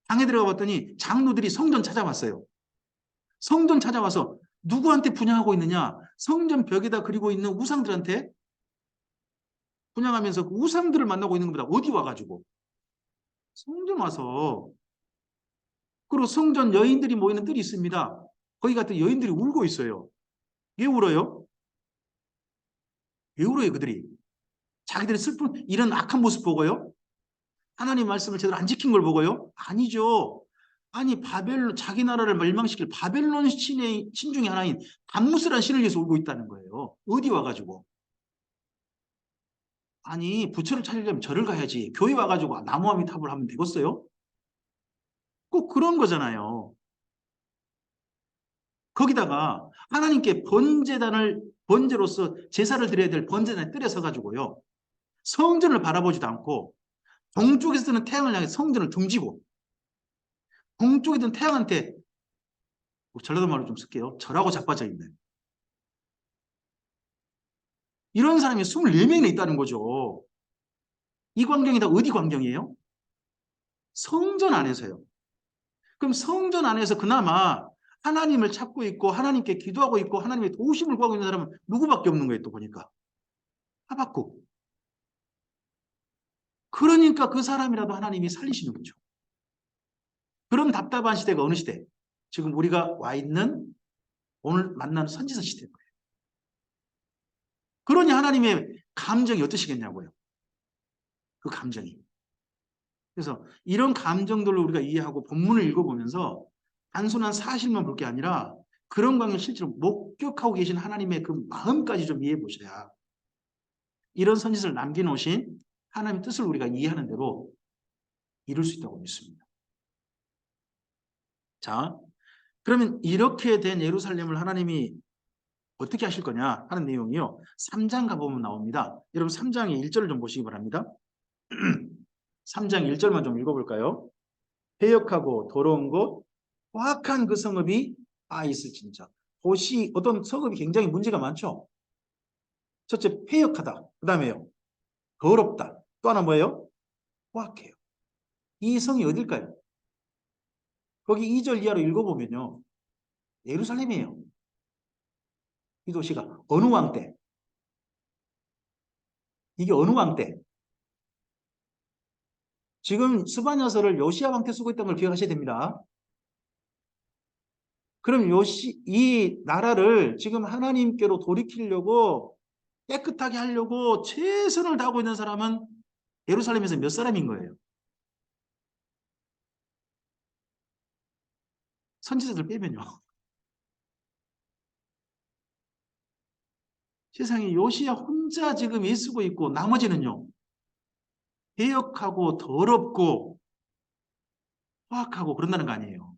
S1: 방에 들어가 봤더니 장로들이 성전 찾아왔어요. 성전 찾아와서 누구한테 분양하고 있느냐? 성전 벽에다 그리고 있는 우상들한테 분양하면서 그 우상들을 만나고 있는 겁니다. 어디 와가지고. 성전 와서. 그리고 성전 여인들이 모이는 뜰이 있습니다. 거기 갔더니 여인들이 울고 있어요. 왜 울어요? 왜 울어요, 그들이? 자기들의 슬픈 이런 악한 모습 보고요? 하나님 말씀을 제대로 안 지킨 걸 보고요? 아니죠. 아니 바벨론 자기 나라를 멸망시킬 바벨론 신의 신 중에 하나인 감무스라는 신을 위해서 울고 있다는 거예요. 어디 와가지고? 아니 부처를 찾으려면 절을 가야지. 교회 와가지고 나무아미탑을 하면 되겠어요? 꼭 그런 거잖아요. 거기다가 하나님께 번제로서 제사를 드려야 될 번제단에 뜰에 서가지고요. 성전을 바라보지도 않고 동쪽에서 뜨는 태양을 향해 성전을 등지고 동쪽에 뜨는 태양한테 전라도 말로 좀 쓸게요. 절하고 자빠져 있는 이런 사람이 24명이나 있다는 거죠. 이 광경이 다 어디 광경이에요? 성전 안에서요. 그럼 성전 안에서 그나마 하나님을 찾고 있고 하나님께 기도하고 있고 하나님의 도우심을 구하고 있는 사람은 누구밖에 없는 거예요. 또 보니까 하박국. 그러니까 그 사람이라도 하나님이 살리시는 거죠. 그런 답답한 시대가 어느 시대? 지금 우리가 와 있는 오늘 만난 선지자 시대인 거예요. 그러니 하나님의 감정이 어떠시겠냐고요. 그 감정이. 그래서 이런 감정들로 우리가 이해하고 본문을 읽어보면서 단순한 사실만 볼 게 아니라 그런 광경을 실제로 목격하고 계신 하나님의 그 마음까지 좀 이해해 보셔야 이런 선지서를 남겨놓으신 하나님의 뜻을 우리가 이해하는 대로 이룰 수 있다고 믿습니다. 자, 그러면 이렇게 된 예루살렘을 하나님이 어떻게 하실 거냐 하는 내용이요. 3장 가보면 나옵니다. 여러분 3장의 1절을 좀 보시기 바랍니다. 3장 1절만 좀 읽어볼까요? 패역하고 더러운 곳, 포악한 그 성읍이 있을진저. 도시 어떤 성읍이 굉장히 문제가 많죠. 첫째 패역하다. 그 다음에요. 더럽다. 또 하나 뭐예요? 포악해요. 이 성이 어딜까요? 거기 2절 이하로 읽어보면요. 예루살렘이에요. 이 도시가 어느 왕 때? 이게 어느 왕 때? 지금 스바냐서를 요시야 왕 때 쓰고 있다는 걸 기억하셔야 됩니다. 그럼 이 나라를 지금 하나님께로 돌이키려고 깨끗하게 하려고 최선을 다하고 있는 사람은 예루살렘에서 몇 사람인 거예요? 선지자들 빼면요. 세상에 요시야 혼자 지금 애쓰고 있고 나머지는요. 배역하고 더럽고 포악하고 그런다는 거 아니에요.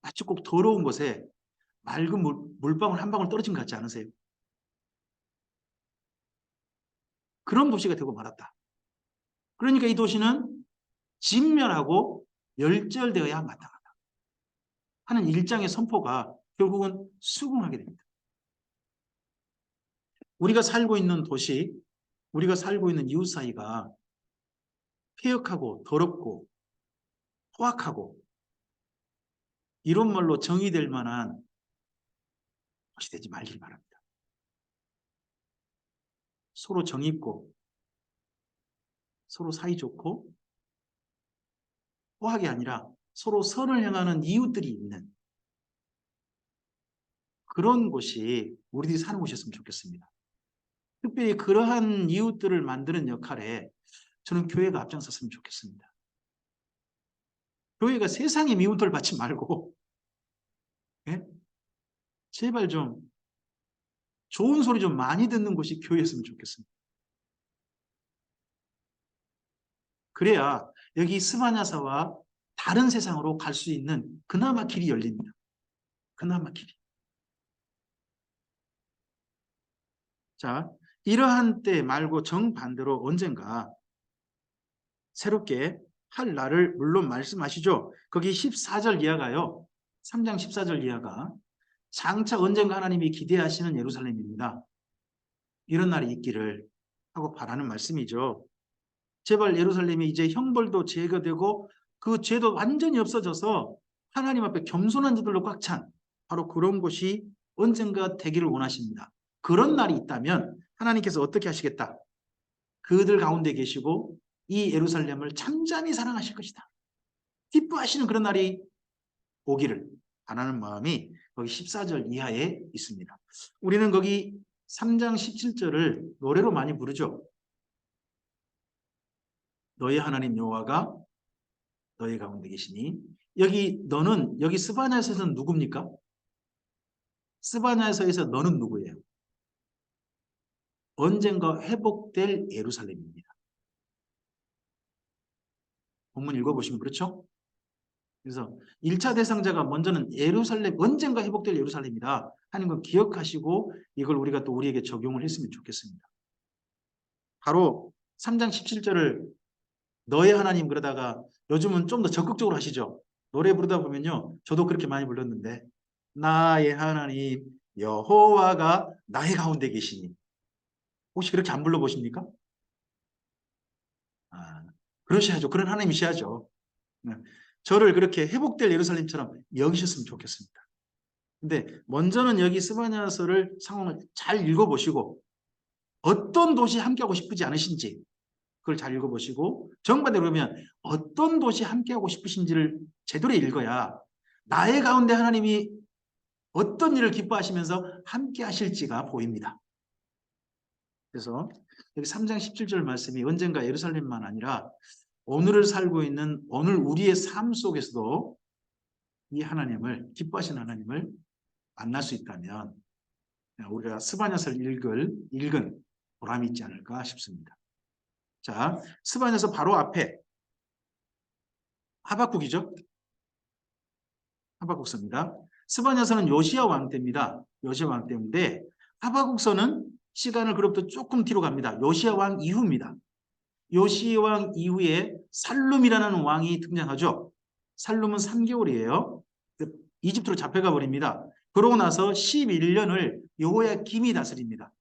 S1: 마치 꼭 더러운 곳에 맑은 물방울 한 방울 떨어진 것 같지 않으세요? 그런 도시가 되고 말았다. 그러니까 이 도시는 진멸하고 멸절되어야 마땅하다 하는 일장의 선포가 결국은 수긍하게 됩니다. 우리가 살고 있는 도시, 우리가 살고 있는 이웃 사이가 폐역하고 더럽고 포악하고 이런 말로 정의될 만한 것이 되지 말길 바랍니다. 서로 정있고 서로 사이좋고 포악이 아니라 서로 선을 향하는 이웃들이 있는 그런 곳이 우리들이 사는 곳이었으면 좋겠습니다. 특별히 그러한 이웃들을 만드는 역할에 저는 교회가 앞장섰으면 좋겠습니다. 교회가 세상의 미움을 받지 말고 예? 제발 좀 좋은 소리 좀 많이 듣는 곳이 교회였으면 좋겠습니다. 그래야 여기 스바냐사와 다른 세상으로 갈 수 있는 그나마 길이 열립니다. 그나마 길이. 자, 이러한 때 말고 정반대로 언젠가 새롭게 할 날을 물론 말씀하시죠. 거기 14절 이하가요. 3장 14절 이하가 장차 언젠가 하나님이 기대하시는 예루살렘입니다. 이런 날이 있기를 하고 바라는 말씀이죠. 제발 예루살렘이 이제 형벌도 제거되고 그 죄도 완전히 없어져서 하나님 앞에 겸손한 자들로 꽉 찬 바로 그런 곳이 언젠가 되기를 원하십니다. 그런 날이 있다면 하나님께서 어떻게 하시겠다? 그들 가운데 계시고 이 예루살렘을 참잠히 사랑하실 것이다. 기뻐하시는 그런 날이 오기를 바라는 마음이 거기 14절 이하에 있습니다. 우리는 거기 3장 17절을 노래로 많이 부르죠. 너의 하나님 여호와가 너의 가운데 계시니 여기 너는 여기 스바냐서에서는 누굽니까? 스바냐서에서 너는 누구예요? 언젠가 회복될 예루살렘입니다. 본문 읽어보시면 그렇죠? 그래서 1차 대상자가 먼저는 예루살렘, 언젠가 회복될 예루살렘이다 하는 걸 기억하시고 이걸 우리가 또 우리에게 적용을 했으면 좋겠습니다. 바로 3장 17절을 너의 하나님 그러다가 요즘은 좀 더 적극적으로 하시죠. 노래 부르다 보면요. 저도 그렇게 많이 불렀는데 나의 하나님 여호와가 나의 가운데 계시니 혹시 그렇게 안 불러보십니까? 아, 그러셔야죠. 그런 하나님이셔야죠. 네. 저를 그렇게 회복될 예루살렘처럼 여기셨으면 좋겠습니다. 근데 먼저는 여기 스바냐서를 상황을 잘 읽어보시고 어떤 도시 함께하고 싶지 않으신지 그걸 잘 읽어보시고 정반대로 그러면 어떤 도시 함께하고 싶으신지를 제대로 읽어야 나의 가운데 하나님이 어떤 일을 기뻐하시면서 함께하실지가 보입니다. 그래서 여기 3장 17절 말씀이 언젠가 예루살렘만 아니라 오늘을 살고 있는 오늘 우리의 삶 속에서도 이 하나님을 기뻐하시는 하나님을 만날 수 있다면 우리가 스바냐서를 읽은 보람이 있지 않을까 싶습니다. 자, 스바냐서 바로 앞에 하박국이죠. 하박국서입니다. 스바냐서는 요시야 왕 때입니다. 요시야 왕 때인데 하박국서는 시간을 그로부터 조금 뒤로 갑니다. 요시야 왕 이후입니다. 요시야 왕 이후에 살룸이라는 왕이 등장하죠. 살룸은 3개월이에요. 이집트로 잡혀가 버립니다. 그러고 나서 11년을 여호야김이 다스립니다.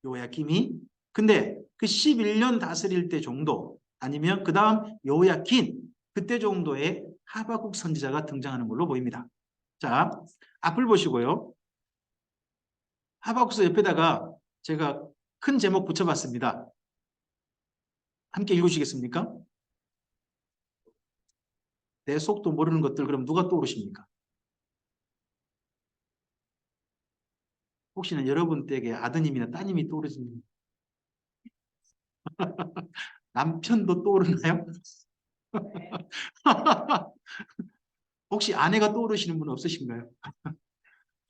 S1: 여호야김이. 근데 그 11년 다스릴 때 정도 아니면 그 다음 여호야긴 그때 정도의 하박국 선지자가 등장하는 걸로 보입니다. 자, 앞을 보시고요. 하박국서 옆에다가 제가 큰 제목 붙여봤습니다. 함께 읽으시겠습니까? 내 속도 모르는 것들 그럼 누가 떠오르십니까? 혹시나 여러분 댁에 아드님이나 따님이 떠오르시는 남편도 떠오르나요? 혹시 아내가 떠오르시는 분 없으신가요?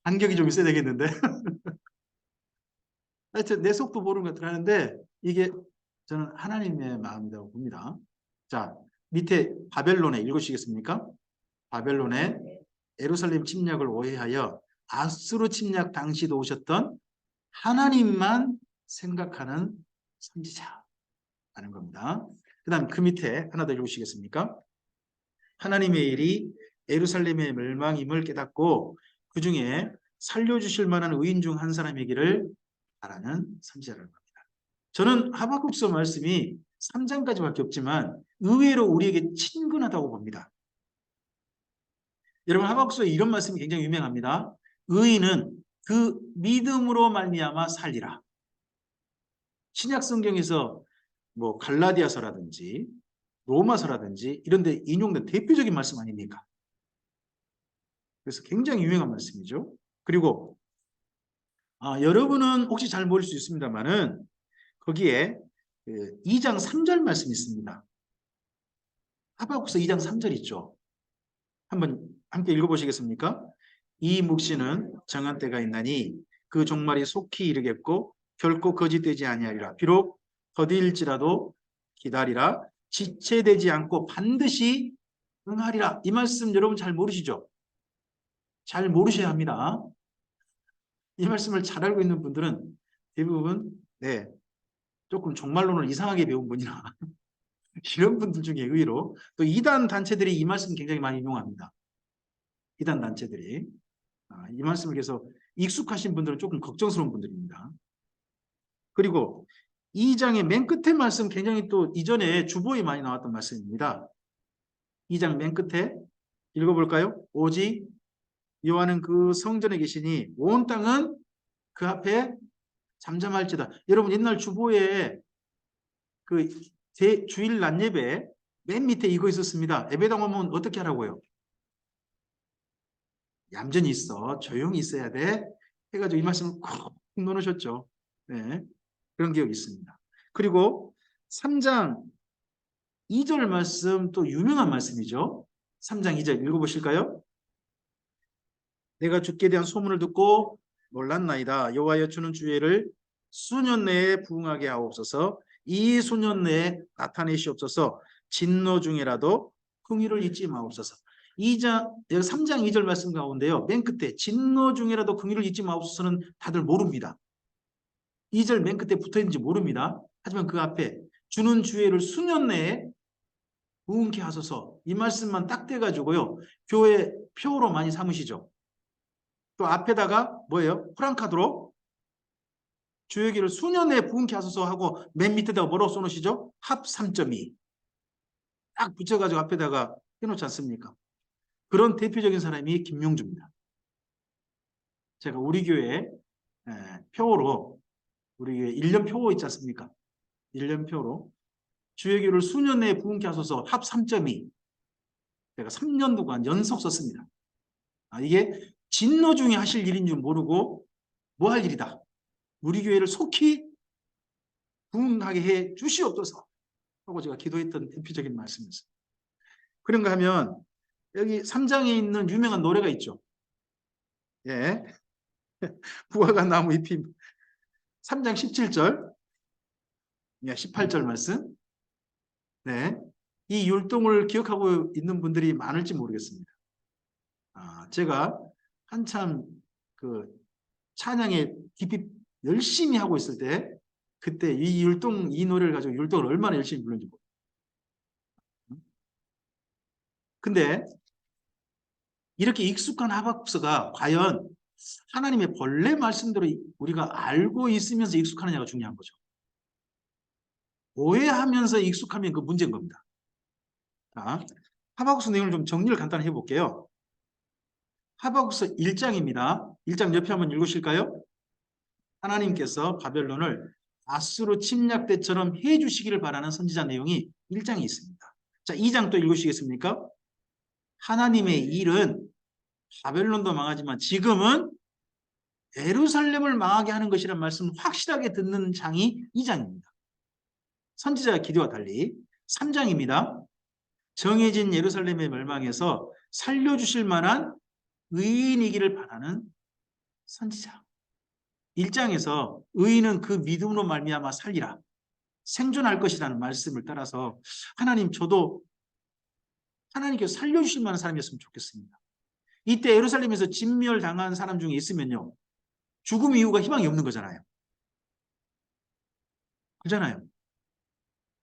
S1: 간격이 좀 있어야 되겠는데. 하여튼 내 속도 모르는 것들 하는데 이게 저는 하나님의 마음이라고 봅니다. 자, 밑에 바벨론에 읽으시겠습니까? 바벨론에 예루살렘 침략을 오해하여 아수르 침략 당시도 오셨던 하나님만 생각하는 선지자라는 겁니다. 그 다음 그 밑에 하나 더 읽으시겠습니까? 하나님의 일이 예루살렘의 멸망임을 깨닫고 그 중에 살려주실 만한 의인 중 한 사람이기를 바라는 선지자라는 겁니다. 저는 하박국서 말씀이 3장까지밖에 없지만 의외로 우리에게 친근하다고 봅니다. 여러분 하박국서에 이런 말씀이 굉장히 유명합니다. 의인은 그 믿음으로 말미암아 살리라. 신약 성경에서 뭐 갈라디아서라든지 로마서라든지 이런 데 인용된 대표적인 말씀 아닙니까? 그래서 굉장히 유명한 말씀이죠. 그리고 여러분은 혹시 잘 모를 수 있습니다만은 거기에 2장 3절 말씀이 있습니다. 하박국서 2장 3절 있죠. 한번 함께 읽어보시겠습니까? 이 묵시는 정한 때가 있나니 그 종말이 속히 이르겠고 결코 거짓되지 아니하리라. 비록 더딜지라도 기다리라. 지체되지 않고 반드시 응하리라. 이 말씀 여러분 잘 모르시죠? 잘 모르셔야 합니다. 이 말씀을 잘 알고 있는 분들은 대부분 네, 조금 종말론을 이상하게 배운 분이나 이런 분들 중에 의외로 또 이단 단체들이 이 말씀 굉장히 많이 인용합니다. 이단 단체들이 이 말씀을 계속 익숙하신 분들은 조금 걱정스러운 분들입니다. 그리고 2장의 맨 끝에 말씀 굉장히 또 이전에 주보에 많이 나왔던 말씀입니다. 2장 맨 끝에 읽어볼까요? 오직 여호와는 그 성전에 계시니 온 땅은 그 앞에 잠잠할지다. 여러분 옛날 주보에 그 주일 낮 예배 맨 밑에 이거 있었습니다. 예배당 오면 어떻게 하라고요? 얌전히 있어. 조용히 있어야 돼. 해가지고 이 말씀을 콕 넣으셨죠. 네. 그런 기억이 있습니다. 그리고 3장 2절 말씀 또 유명한 말씀이죠. 3장 2절 읽어보실까요? 내가 주께 대한 소문을 듣고 놀랐나이다. 여호와여 주는 주의를 수년 내에 부응하게 하옵소서. 이 수년 내에 나타내시옵소서. 진노 중이라도 긍휼을 잊지 마옵소서. 3장 2절 말씀 가운데요. 맨 끝에 진노 중이라도 긍휼을 잊지 마옵소서는 다들 모릅니다. 2절 맨 끝에 붙어있는지 모릅니다. 하지만 그 앞에 주는 주의를 수년 내에 부응케 하소서. 이 말씀만 딱 떼가지고요. 교회 표로 많이 삼으시죠. 또 앞에다가 뭐예요? 프랑카드로 주의 길을 수년 내에 부응케 하소서 하고 맨 밑에다가 뭐라고 써놓으시죠? 합 3.2 딱 붙여가지고 앞에다가 해놓지 않습니까? 그런 대표적인 사람이 김용주입니다. 제가 우리 교회 표로 우리 교회 1년 표 있지 않습니까? 1년 표로 주의 길을 수년 내에 부응케 하소서 합 3.2 제가 3년 동안 연속 썼습니다. 이게 진노 중에 하실 일인 줄 모르고 뭐 할 일이다. 우리 교회를 속히 부흥하게 해 주시옵소서 하고 제가 기도했던 대표적인 말씀이었어요. 그런가 하면 여기 3장에 있는 유명한 노래가 있죠. 예. 부화가 나무 잎이 3장 17절 18절 말씀. 네. 이 율동을 기억하고 있는 분들이 많을지 모르겠습니다. 제가 한참 그 찬양에 깊이 열심히 하고 있을 때 그때 이 노래를 가지고 율동을 얼마나 열심히 부르는지 모르겠어요. 근데 이렇게 익숙한 하박국서가 과연 하나님의 본래 말씀대로 우리가 알고 있으면서 익숙하느냐가 중요한 거죠. 오해하면서 익숙하면 그 문제인 겁니다. 자, 하박국서 내용을 좀 정리를 간단히 해볼게요. 하박국서 1장입니다. 1장 옆에 한번 읽으실까요? 하나님께서 바벨론을 아수르 침략 때처럼 해주시기를 바라는 선지자 내용이 1장에 있습니다. 자, 2장 또 읽으시겠습니까? 하나님의 일은 바벨론도 망하지만 지금은 예루살렘을 망하게 하는 것이라는 말씀을 확실하게 듣는 장이 2장입니다. 선지자 기도와 달리 3장입니다. 정해진 예루살렘의 멸망에서 살려주실 만한 의인이기를 바라는 선지자. 1장에서 의인은 그 믿음으로 말미암아 살리라. 생존할 것이라는 말씀을 따라서 하나님 저도 하나님께서 살려주실 만한 사람이었으면 좋겠습니다. 이때 예루살렘에서 진멸당한 사람 중에 있으면요. 죽음 이후가 희망이 없는 거잖아요. 그렇잖아요.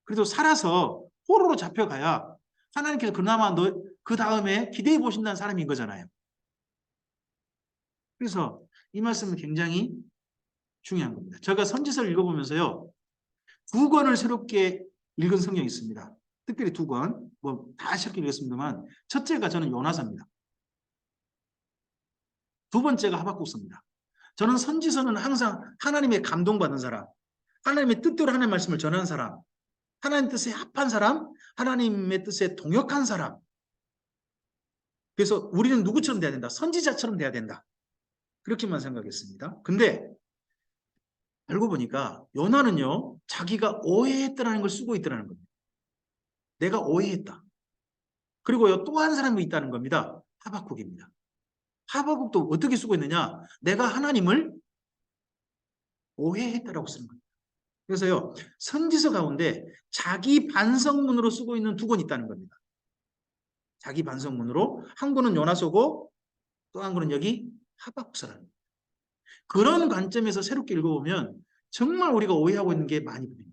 S1: 그래도 살아서 포로로 잡혀가야 하나님께서 그나마 그 다음에 기대해 보신다는 사람인 거잖아요. 그래서 이 말씀은 굉장히 중요한 겁니다. 제가 선지서를 읽어보면서요. 2권을 새롭게 읽은 성경이 있습니다. 특별히 2권. 다 새롭게 읽었습니다만 첫째가 저는 요나서입니다. 두 번째가 하박국서입니다. 저는 선지서는 항상 하나님의 감동받은 사람, 하나님의 뜻대로 하나님의 말씀을 전하는 사람, 하나님 뜻에 합한 사람, 하나님의 뜻에 동역한 사람. 그래서 우리는 누구처럼 돼야 된다? 선지자처럼 돼야 된다. 그렇게만 생각했습니다. 근데 알고 보니까 요나는요. 자기가 오해했다는 걸 쓰고 있다는 겁니다. 내가 오해했다. 그리고요. 또 한 사람이 있다는 겁니다. 하박국입니다. 하박국도 어떻게 쓰고 있느냐? 내가 하나님을 오해했다라고 쓰는 겁니다. 그래서요. 선지서 가운데 자기 반성문으로 쓰고 있는 2권 있다는 겁니다. 자기 반성문으로 한 권은 요나서고 또 한 권은 여기 하박국서라는 거예요. 그런 관점에서 새롭게 읽어보면 정말 우리가 오해하고 있는 게 많이 보입니다.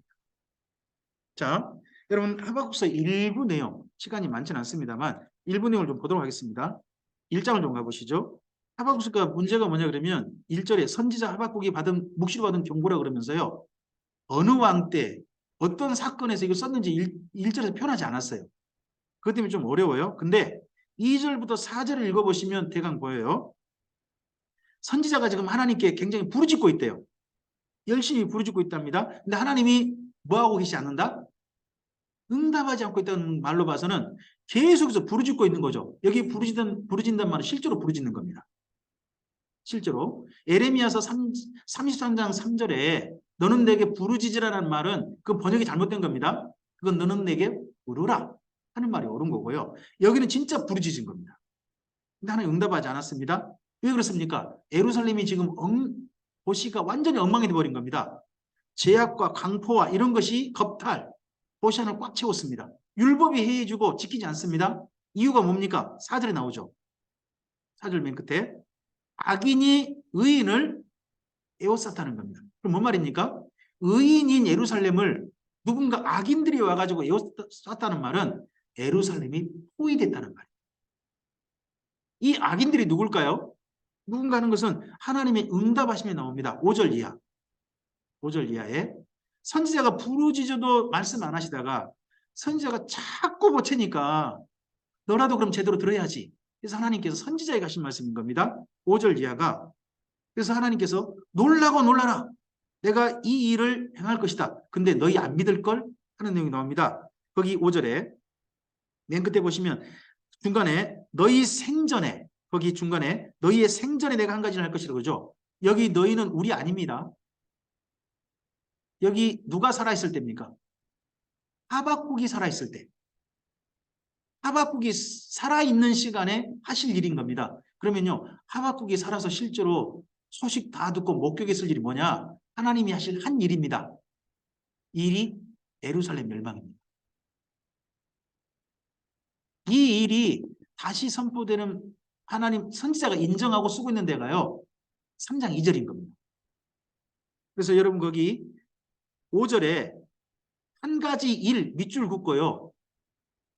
S1: 자, 여러분 하박국서 일부 내용, 시간이 많지는 않습니다만 일부 내용을 좀 보도록 하겠습니다. 1장을 좀 가보시죠. 하박국서가 문제가 뭐냐 그러면 1절에 선지자 하박국이 묵시로 받은 경고라 그러면서요. 어느 왕 때 어떤 사건에서 이걸 썼는지 1절에서 표현하지 않았어요. 그것 때문에 좀 어려워요. 근데 2절부터 4절을 읽어보시면 대강 보여요. 선지자가 지금 하나님께 굉장히 부르짖고 있대요. 열심히 부르짖고 있답니다. 근데 하나님이 뭐하고 계시지 않는다? 응답하지 않고 있다는 말로 봐서는 계속해서 부르짖고 있는 거죠. 여기 부르짖는 말은 실제로 부르짖는 겁니다. 실제로 에레미야서 33장 3절에 너는 내게 부르짖으라는 말은 그 번역이 잘못된 겁니다. 그건 너는 내게 부르라 하는 말이 옳은 거고요. 여기는 진짜 부르짖은 겁니다. 근데 하나님 응답하지 않았습니다. 왜 그렇습니까? 예루살렘이 지금 도시가 완전히 엉망이 되어버린 겁니다. 제약과 강포와 이런 것이 겁탈, 도시안을 꽉 채웠습니다. 율법이 해해주고 지키지 않습니다. 이유가 뭡니까? 4절에 나오죠. 4절 맨 끝에 악인이 의인을 에워쌌다는 겁니다. 그럼 뭔 말입니까? 의인인 예루살렘을 누군가 악인들이 와가지고 에워쌌다는 말은 예루살렘이 포위됐다는 말이에요. 이 악인들이 누굴까요? 누군가 하는 것은 하나님의 응답하심에 나옵니다. 5절 이하. 5절 이하에 선지자가 부르짖어도 말씀 안 하시다가 선지자가 자꾸 보채니까 너라도 그럼 제대로 들어야지. 그래서 하나님께서 선지자에게 하신 말씀인 겁니다. 5절 이하가 그래서 하나님께서 놀라고 놀라라. 내가 이 일을 행할 것이다. 근데 너희 안 믿을걸? 하는 내용이 나옵니다. 거기 5절에 맨 끝에 보시면 중간에 너희 생전에 거기 중간에 너희의 생전에 내가 한 가지를 할 것이라고 그러죠. 여기 너희는 우리 아닙니다. 여기 누가 살아있을 때입니까? 하박국이 살아있을 때. 하박국이 살아있는 시간에 하실 일인 겁니다. 그러면요. 하박국이 살아서 실제로 소식 다 듣고 목격했을 일이 뭐냐? 하나님이 하실 한 일입니다. 이 일이 예루살렘 멸망입니다. 이 일이 다시 선포되는 하나님 선지자가 인정하고 쓰고 있는 데가요. 3장 2절인 겁니다. 그래서 여러분 거기 5절에 한 가지 일 밑줄 긋고요.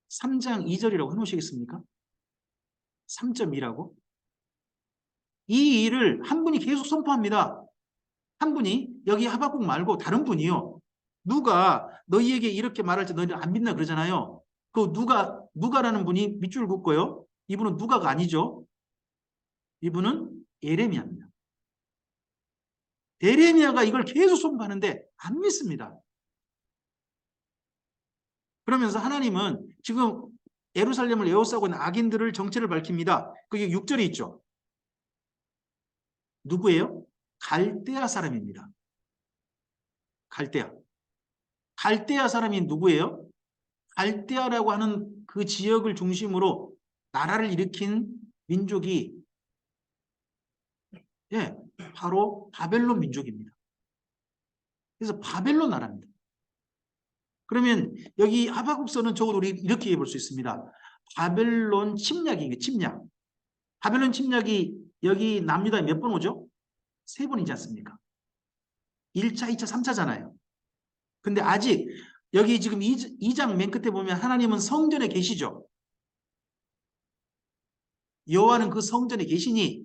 S1: 3장 2절이라고 해놓으시겠습니까? 3.2라고. 이 일을 한 분이 계속 선포합니다. 한 분이 여기 하박국 말고 다른 분이요. 누가 너희에게 이렇게 말할 때 너희들 안 믿나 그러잖아요. 그 누가라는 분이 밑줄 긋고요. 이분은 누가가 아니죠. 이분은 예레미야입니다. 예레미야가 이걸 계속 선포하는데 안 믿습니다. 그러면서 하나님은 지금 예루살렘을 에워싸고 있는 악인들을 정체를 밝힙니다. 그게 6절에 있죠. 누구예요? 갈대아 사람입니다. 갈대아. 갈대아 사람이 누구예요? 갈대아라고 하는 그 지역을 중심으로 나라를 일으킨 민족이 바로 바벨론 민족입니다. 그래서 바벨론 나라입니다. 그러면 여기 하박국서는 적어도 우리 이렇게 해볼 수 있습니다. 바벨론 침략이에요. 침략. 바벨론 침략이 여기 남유다에 몇 번 오죠? 3번이지 않습니까? 1차, 2차, 3차잖아요. 근데 아직 여기 지금 2장 맨 끝에 보면 하나님은 성전에 계시죠. 여호와는 그 성전에 계시니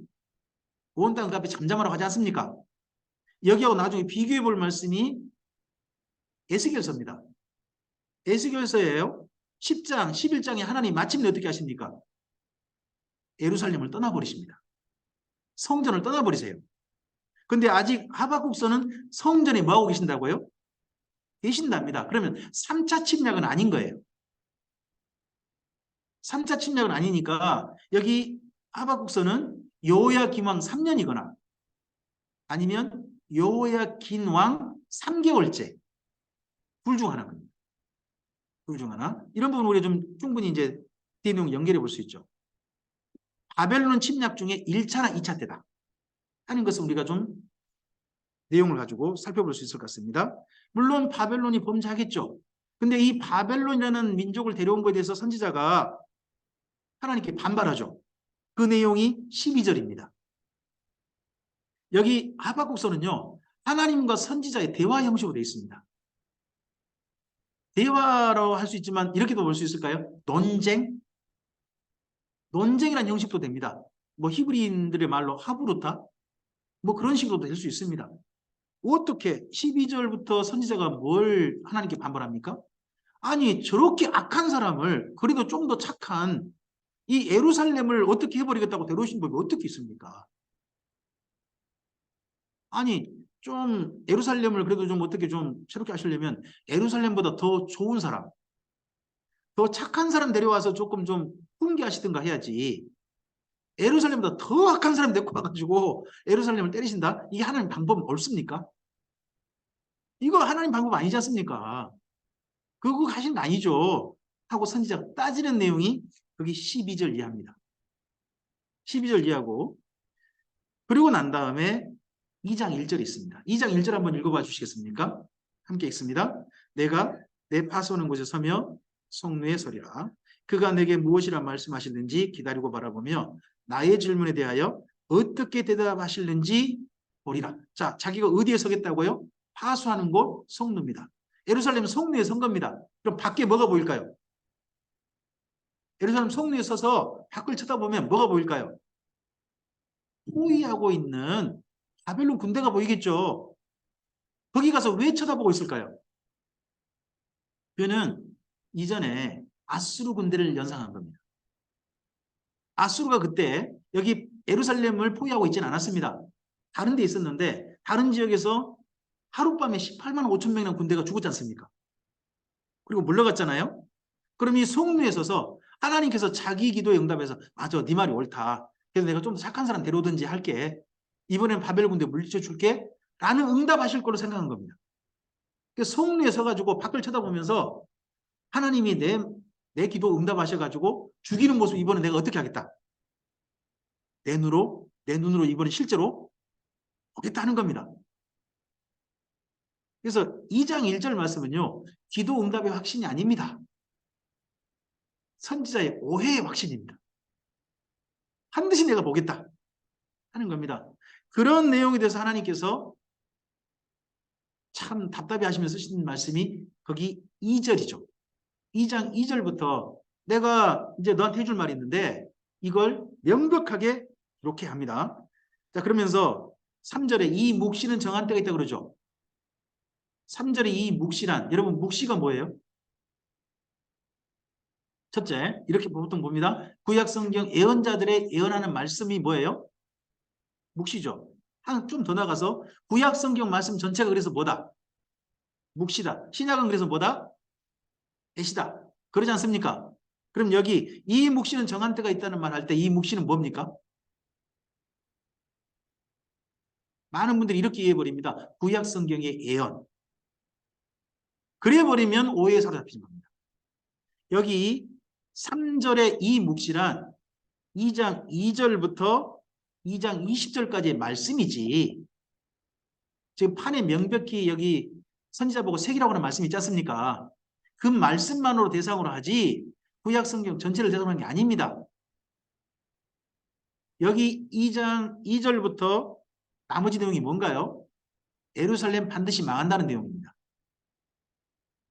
S1: 온 땅 그 앞에 잠잠하라고 하지 않습니까? 여기하고 나중에 비교해 볼 말씀이 에스겔서입니다. 에스겔서예요. 10장, 11장에 하나님 마침내 어떻게 하십니까? 예루살렘을 떠나버리십니다. 성전을 떠나버리세요. 근데 아직 하박국서는 성전에 뭐하고 계신다고요? 계신답니다. 그러면 3차 침략은 아닌 거예요. 3차 침략은 아니니까 여기 하박국서는 여호야김 왕 3년이거나 아니면 여호야긴 왕 3개월째 둘 중 하나입니다. 둘 중 하나. 이런 부분 우리가 좀 충분히 이제 뒤에 내용 연결해 볼 수 있죠. 바벨론 침략 중에 1차나 2차 때다 하는 것을 우리가 좀 내용을 가지고 살펴볼 수 있을 것 같습니다. 물론 바벨론이 범죄하겠죠. 근데 이 바벨론이라는 민족을 데려온 것에 대해서 선지자가 하나님께 반발하죠. 그 내용이 12절입니다. 여기 하박국서는요. 하나님과 선지자의 대화 형식으로 되어 있습니다. 대화로 할 수 있지만 이렇게도 볼 수 있을까요? 논쟁? 논쟁이라는 형식도 됩니다. 뭐 히브리인들의 말로 하브루타? 뭐 그런 식으로도 될 수 있습니다. 어떻게 12절부터 선지자가 뭘 하나님께 반발합니까? 아니 저렇게 악한 사람을 그래도 좀 더 착한 이 예루살렘을 어떻게 해버리겠다고 데려오신 법이 어떻게 있습니까? 아니 좀 예루살렘을 그래도 좀 어떻게 좀 새롭게 하시려면 예루살렘보다 더 좋은 사람, 더 착한 사람 데려와서 조금 좀 훈계하시든가 해야지. 예루살렘보다 더 악한 사람 데리고 와가지고 예루살렘을 때리신다? 이게 하나님 방법은 옳습니까? 이거 하나님 방법 아니지 않습니까? 그거 하신 거 아니죠. 하고 선지자가 따지는 내용이 여기 12절 이하입니다. 12절 이하고 그리고 난 다음에 2장 1절이 있습니다. 2장 1절 한번 읽어봐 주시겠습니까? 함께 읽습니다. 내가 내 파수하는 곳에 서며 성루에 서리라. 그가 내게 무엇이라 말씀하시는지 기다리고 바라보며 나의 질문에 대하여 어떻게 대답하실는지 보리라. 자, 자기가 어디에 서겠다고요? 파수하는 곳 성루입니다. 예루살렘 성루에 선 겁니다. 그럼 밖에 뭐가 보일까요? 예루살렘 성루에 서서 밖을 쳐다보면 뭐가 보일까요? 포위하고 있는 바벨론 군대가 보이겠죠. 거기 가서 왜 쳐다보고 있을까요? 그는 이전에 아수르 군대를 연상한 겁니다. 아수르가 그때 여기 예루살렘을 포위하고 있지는 않았습니다. 다른 데 있었는데 다른 지역에서 하룻밤에 18만 5천 명이나 군대가 죽었지 않습니까? 그리고 물러갔잖아요. 그럼 이 성루에 서서 하나님께서 자기 기도에 응답해서 맞아 네 말이 옳다. 그래서 내가 좀 더 착한 사람 데려오든지 할게. 이번엔 바벨 군대 물리쳐 줄게. 라는 응답하실 걸로 생각한 겁니다. 성루에 서가지고 밖을 쳐다보면서 하나님이 내 기도 응답하셔가지고 죽이는 모습 이번에 내가 어떻게 하겠다. 내 눈으로 이번에 실제로 보겠다는 겁니다. 그래서 2장 1절 말씀은요. 기도 응답의 확신이 아닙니다. 선지자의 오해의 확신입니다. 반드시 내가 보겠다 하는 겁니다. 그런 내용에 대해서 하나님께서 참 답답해 하시면서 쓰신 말씀이 거기 2절이죠. 2장 2절부터 내가 이제 너한테 해줄 말이 있는데 이걸 명백하게 이렇게 합니다. 자, 그러면서 3절에 이 묵시는 정한 때가 있다 그러죠. 3절에 이 묵시란, 여러분 묵시가 뭐예요? 첫째, 이렇게 보통 봅니다. 구약성경 예언자들의 예언하는 말씀이 뭐예요? 묵시죠. 좀 더 나가서 구약성경 말씀 전체가 그래서 뭐다? 묵시다. 신약은 그래서 뭐다? 계시다. 그러지 않습니까? 그럼 여기 이 묵시는 정한 때가 있다는 말 할 때 이 묵시는 뭡니까? 많은 분들이 이렇게 이해해버립니다. 구약성경의 예언. 그래버리면 오해에 사로잡히는 겁니다. 여기 3절의 이 묵시란 2장 2절부터 2장 20절까지의 말씀이지 지금 판에 명백히 여기 선지자 보고 색이라고 하는 말씀이 있지 않습니까? 그 말씀만으로 대상으로 하지 구약성경 전체를 대상으로 하는 게 아닙니다. 여기 2장 2절부터 나머지 내용이 뭔가요? 예루살렘 반드시 망한다는 내용입니다.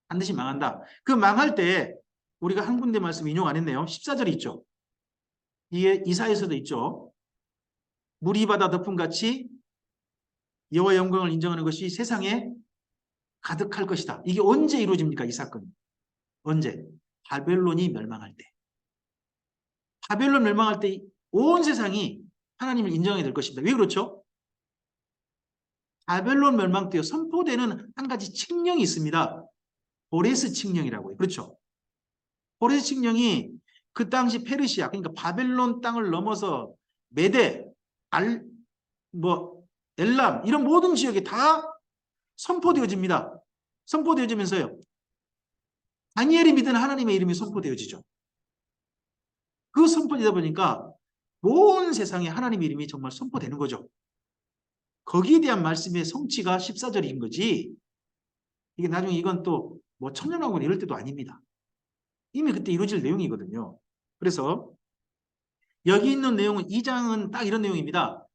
S1: 반드시 망한다. 그 망할 때 우리가 한 군데 말씀 인용 안 했네요. 14절이 있죠. 이게 이사야서도 있죠. 물이 바다 덮음같이 여호와의 영광을 인정하는 것이 세상에 가득할 것이다. 이게 언제 이루어집니까? 이 사건이. 언제? 바벨론이 멸망할 때. 바벨론 멸망할 때 온 세상이 하나님을 인정하게 될 것입니다. 왜 그렇죠? 바벨론 멸망 때 선포되는 한 가지 칙령이 있습니다. 호레스 칙령이라고요. 그렇죠? 호레스 칙령이 그 당시 페르시아, 그러니까 바벨론 땅을 넘어서 메데, 엘람 이런 모든 지역에 다 선포되어집니다. 선포되어지면서요. 다니엘이 믿은 하나님의 이름이 선포되어지죠. 그 선포되다 보니까 온 세상에 하나님의 이름이 정말 선포되는 거죠. 거기에 대한 말씀의 성취가 14절인 거지. 이게 나중에 이건 또 뭐 천년왕국 이럴 때도 아닙니다. 이미 그때 이루어질 내용이거든요. 그래서 여기 있는 내용은 2장은 딱 이런 내용입니다.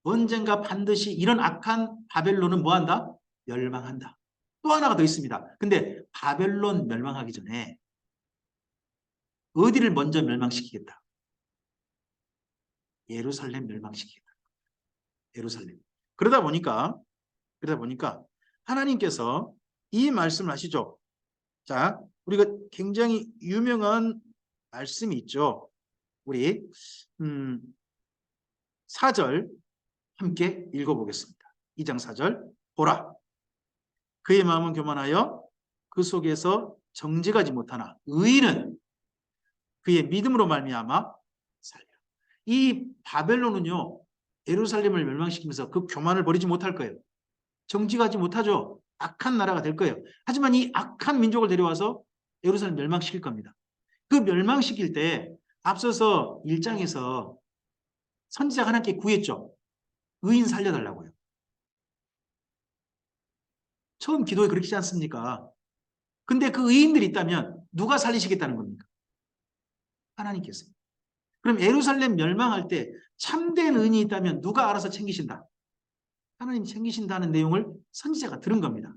S1: 언젠가 반드시 이런 악한 바벨론은 뭐한다? 멸망한다. 또 하나가 더 있습니다. 근데 바벨론 멸망하기 전에 어디를 먼저 멸망시키겠다? 예루살렘 멸망시키겠다. 예루살렘. 그러다 보니까 하나님께서 이 말씀을 하시죠. 자, 우리가 굉장히 유명한 말씀이 있죠. 우리 4절 함께 읽어보겠습니다. 2장 4절. 보라, 그의 마음은 교만하여 그 속에서 정직하지 못하나 의인은 그의 믿음으로 말미암아 살리라. 이 바벨론은요, 예루살렘을 멸망시키면서 그 교만을 버리지 못할 거예요. 정직하지 못하죠. 악한 나라가 될 거예요. 하지만 이 악한 민족을 데려와서 예루살렘 멸망시킬 겁니다. 그 멸망시킬 때 앞서서 1장에서 선지자가 하나님께 구했죠. 의인 살려달라고요. 처음 기도에 그렇게 하지 않습니까? 근데 그 의인들이 있다면 누가 살리시겠다는 겁니까? 하나님께서. 그럼 예루살렘 멸망할 때 참된 의인이 있다면 누가 알아서 챙기신다? 하나님 챙기신다는 내용을 선지자가 들은 겁니다.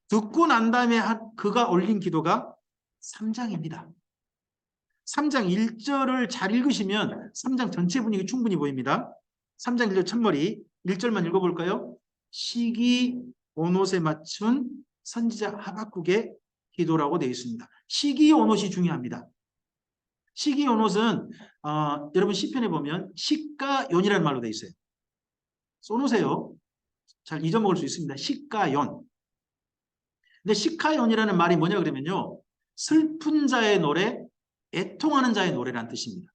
S1: 듣고 난 다음에 그가 올린 기도가 3장입니다. 3장 1절을 잘 읽으시면 3장 전체 분위기 충분히 보입니다. 3장 1절 첫머리 1절만 읽어볼까요? 시기 오롯에 맞춘 선지자 하박국의 기도라고 되어 있습니다. 시기 오롯이 중요합니다. 시기 오롯은 여러분 시편에 보면 시가연이라는 말로 되어 있어요. 써놓으세요. 잘 잊어먹을 수 있습니다. 시가연. 근데 시가연이라는 말이 뭐냐 그러면요. 슬픈 자의 노래, 애통하는 자의 노래라는 뜻입니다.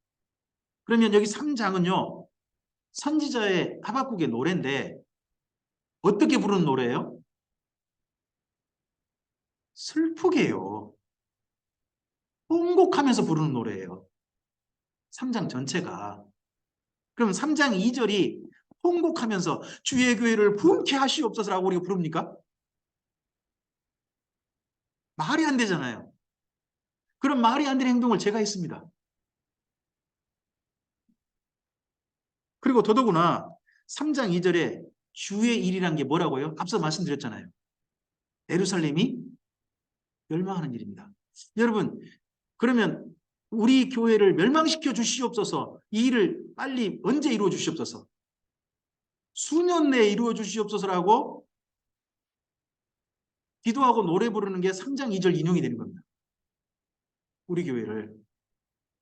S1: 그러면 여기 3장은요. 선지자의 하박국의 노래인데 어떻게 부르는 노래예요? 슬프게요. 통곡하면서 부르는 노래예요. 3장 전체가. 그럼 3장 2절이 통곡하면서 주의 교회를 부흥케 하시옵소서라고 우리가 부릅니까? 말이 안 되잖아요. 그런 말이 안 되는 행동을 제가 했습니다. 그리고 더더구나 3장 2절에 주의 일이란 게 뭐라고요? 앞서 말씀드렸잖아요. 예루살렘이 멸망하는 일입니다. 여러분, 그러면 우리 교회를 멸망시켜 주시옵소서. 이 일을 빨리 언제 이루어 주시옵소서. 수년 내에 이루어 주시옵소서라고 기도하고 노래 부르는 게 3장 2절 인용이 되는 겁니다. 우리 교회를.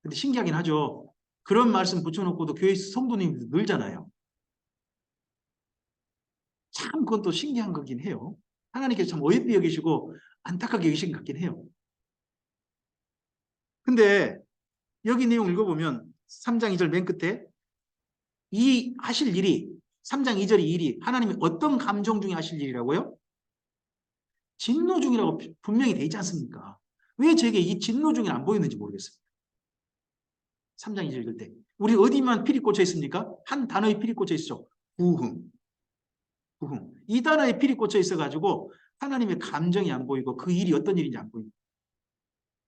S1: 근데 신기하긴 하죠. 그런 말씀 붙여놓고도 교회 성도님이 늘잖아요. 참 그건 또 신기한 거긴 해요. 하나님께서 참 어이없게 여기시고 안타깝게 여기신 것 같긴 해요. 근데 여기 내용 읽어보면 3장 2절 맨 끝에 이 하실 일이 3장 2절이 일이 하나님이 어떤 감정 중에 하실 일이라고요? 진노 중이라고 분명히 돼 있지 않습니까? 왜 제게 이 진노 중이 안 보이는지 모르겠습니다. 3장 2절 읽을 때 우리 어디만 필이 꽂혀 있습니까? 한 단어에 필이 꽂혀 있죠. 부흥. 부흥. 이 단어에 필이 꽂혀 있어가지고 하나님의 감정이 안 보이고 그 일이 어떤 일인지 안 보입니다.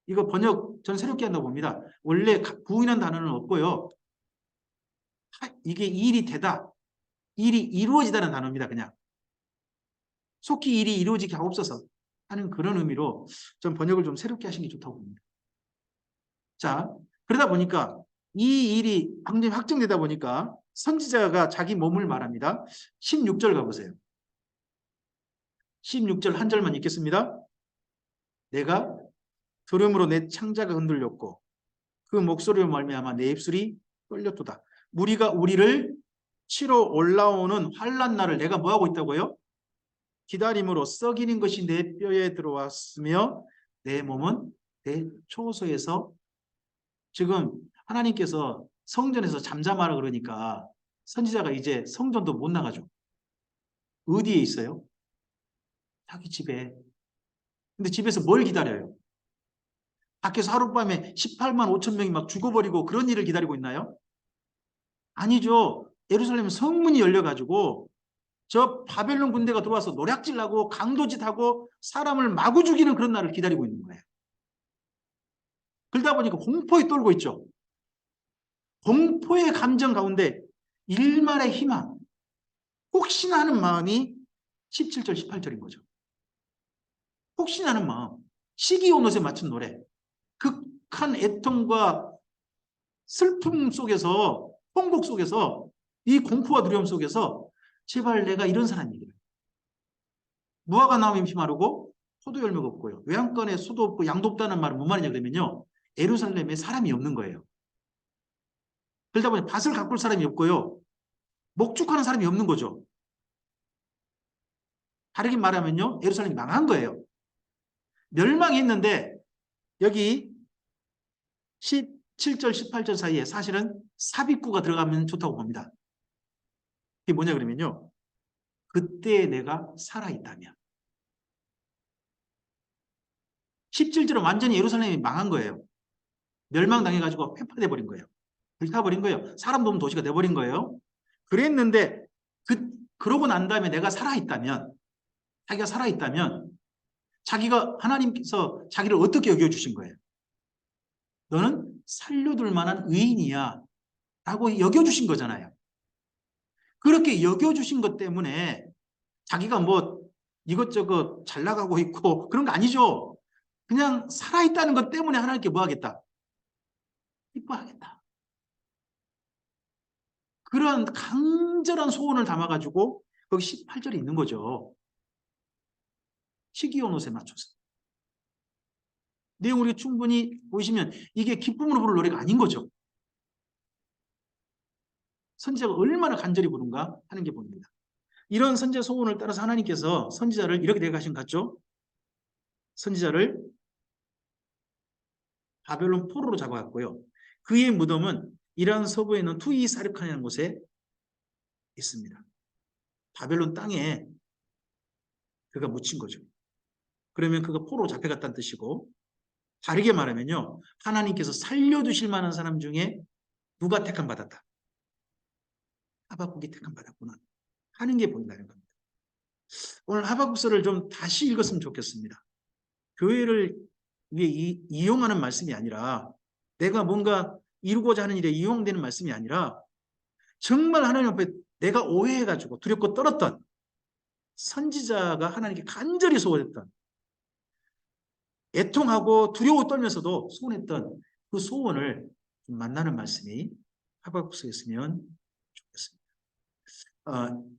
S1: 이거 번역 전 새롭게 한다고 봅니다. 원래 부흥이라는 단어는 없고요. 이게 일이 되다. 일이 이루어지다는 단어입니다. 그냥. 속히 일이 이루어지게 하옵소서 하는 그런 의미로 좀 번역을 좀 새롭게 하신 게 좋다고 봅니다. 자, 그러다 보니까 이 일이 완전히 확정되다 보니까 선지자가 자기 몸을 말합니다. 16절 가보세요. 16절 한 절만 읽겠습니다. 내가 들음으로 내 창자가 흔들렸고 그 목소리로 말미암아 내 입술이 떨렸도다. 무리가 우리를 치러 올라오는 환난 날을 내가 뭐하고 있다고요? 기다림으로 썩이는 것이 내 뼈에 들어왔으며 내 몸은 내 초소에서 지금 하나님께서 성전에서 잠잠하라 그러니까 선지자가 이제 성전도 못 나가죠. 어디에 있어요? 자기 집에. 근데 집에서 뭘 기다려요? 밖에서 하룻밤에 18만 5천 명이 막 죽어버리고 그런 일을 기다리고 있나요? 아니죠. 예루살렘 성문이 열려가지고 저 바벨론 군대가 들어와서 노략질하고 강도짓하고 사람을 마구 죽이는 그런 날을 기다리고 있는 거예요. 그러다 보니까 공포에 떨고 있죠. 공포의 감정 가운데 일말의 희망, 혹시나 하는 마음이 17절, 18절인 거죠. 혹시나 하는 마음. 시기온옷에 맞춘 노래. 극한 애통과 슬픔 속에서, 통곡 속에서, 이 공포와 두려움 속에서 제발 내가 이런 사람이기를. 무화과 나무에 피마르고 포도 열매가 없고요. 외양간에 소도 없고 양도 없다는 말은 뭔 말이냐 그러면요. 예루살렘에 사람이 없는 거예요. 그러다 보니 밭을 가꿀 사람이 없고요. 목축하는 사람이 없는 거죠. 다르게 말하면요. 예루살렘이 망한 거예요. 멸망했는데 여기 17절, 18절 사이에 사실은 삽입구가 들어가면 좋다고 봅니다. 그게 뭐냐 그러면요. 그때 내가 살아있다면. 17절은 완전히 예루살렘이 망한 거예요. 멸망당해가지고 회파돼 버린 거예요. 불타버린 거예요. 사람 없는 도시가 돼버린 거예요. 그랬는데 그러고 난 다음에 내가 살아있다면, 자기가 살아있다면 자기가 하나님께서 자기를 어떻게 여겨주신 거예요? 너는 살려둘 만한 의인이야 라고 여겨주신 거잖아요. 그렇게 여겨주신 것 때문에 자기가 뭐 이것저것 잘 나가고 있고 그런 거 아니죠. 그냥 살아있다는 것 때문에 하나님께 뭐 하겠다? 기뻐하겠다. 그런 강절한 소원을 담아가지고 거기 18절에 있는 거죠. 시기온 옷에 맞춰서. 내용 우리가 충분히 보시면 이게 기쁨으로 부를 노래가 아닌 거죠. 선지자가 얼마나 간절히 부른가 하는 게 보입니다. 이런 선지자 소원을 따라서 하나님께서 선지자를 이렇게 대가신 것 같죠? 선지자를 바벨론 포로로 잡아갔고요. 그의 무덤은 이란 서부에 있는 투이사르칸이라는 곳에 있습니다. 바벨론 땅에 그가 묻힌 거죠. 그러면 그가 포로로 잡혀갔다는 뜻이고, 다르게 말하면요. 하나님께서 살려두실 만한 사람 중에 누가 택함 받았다. 하박국이 택함 받았구나 하는 게 보인다는 겁니다. 오늘 하박국서를 좀 다시 읽었으면 좋겠습니다. 교회를 위해 이용하는 말씀이 아니라, 내가 뭔가 이루고자 하는 일에 이용되는 말씀이 아니라, 정말 하나님 앞에 내가 오해해가지고 두렵고 떨었던 선지자가 하나님께 간절히 소원했던, 애통하고 두려워 떨면서도 소원했던 그 소원을 만나는 말씀이 하박국서에 있으면 좋겠습니다.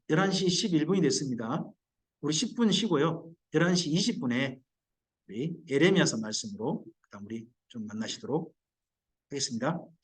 S1: 11시 11분이 됐습니다. 우리 10분 쉬고요. 11시 20분에 우리 에레미야서 말씀으로 그다음 우리 좀 만나시도록 하겠습니다.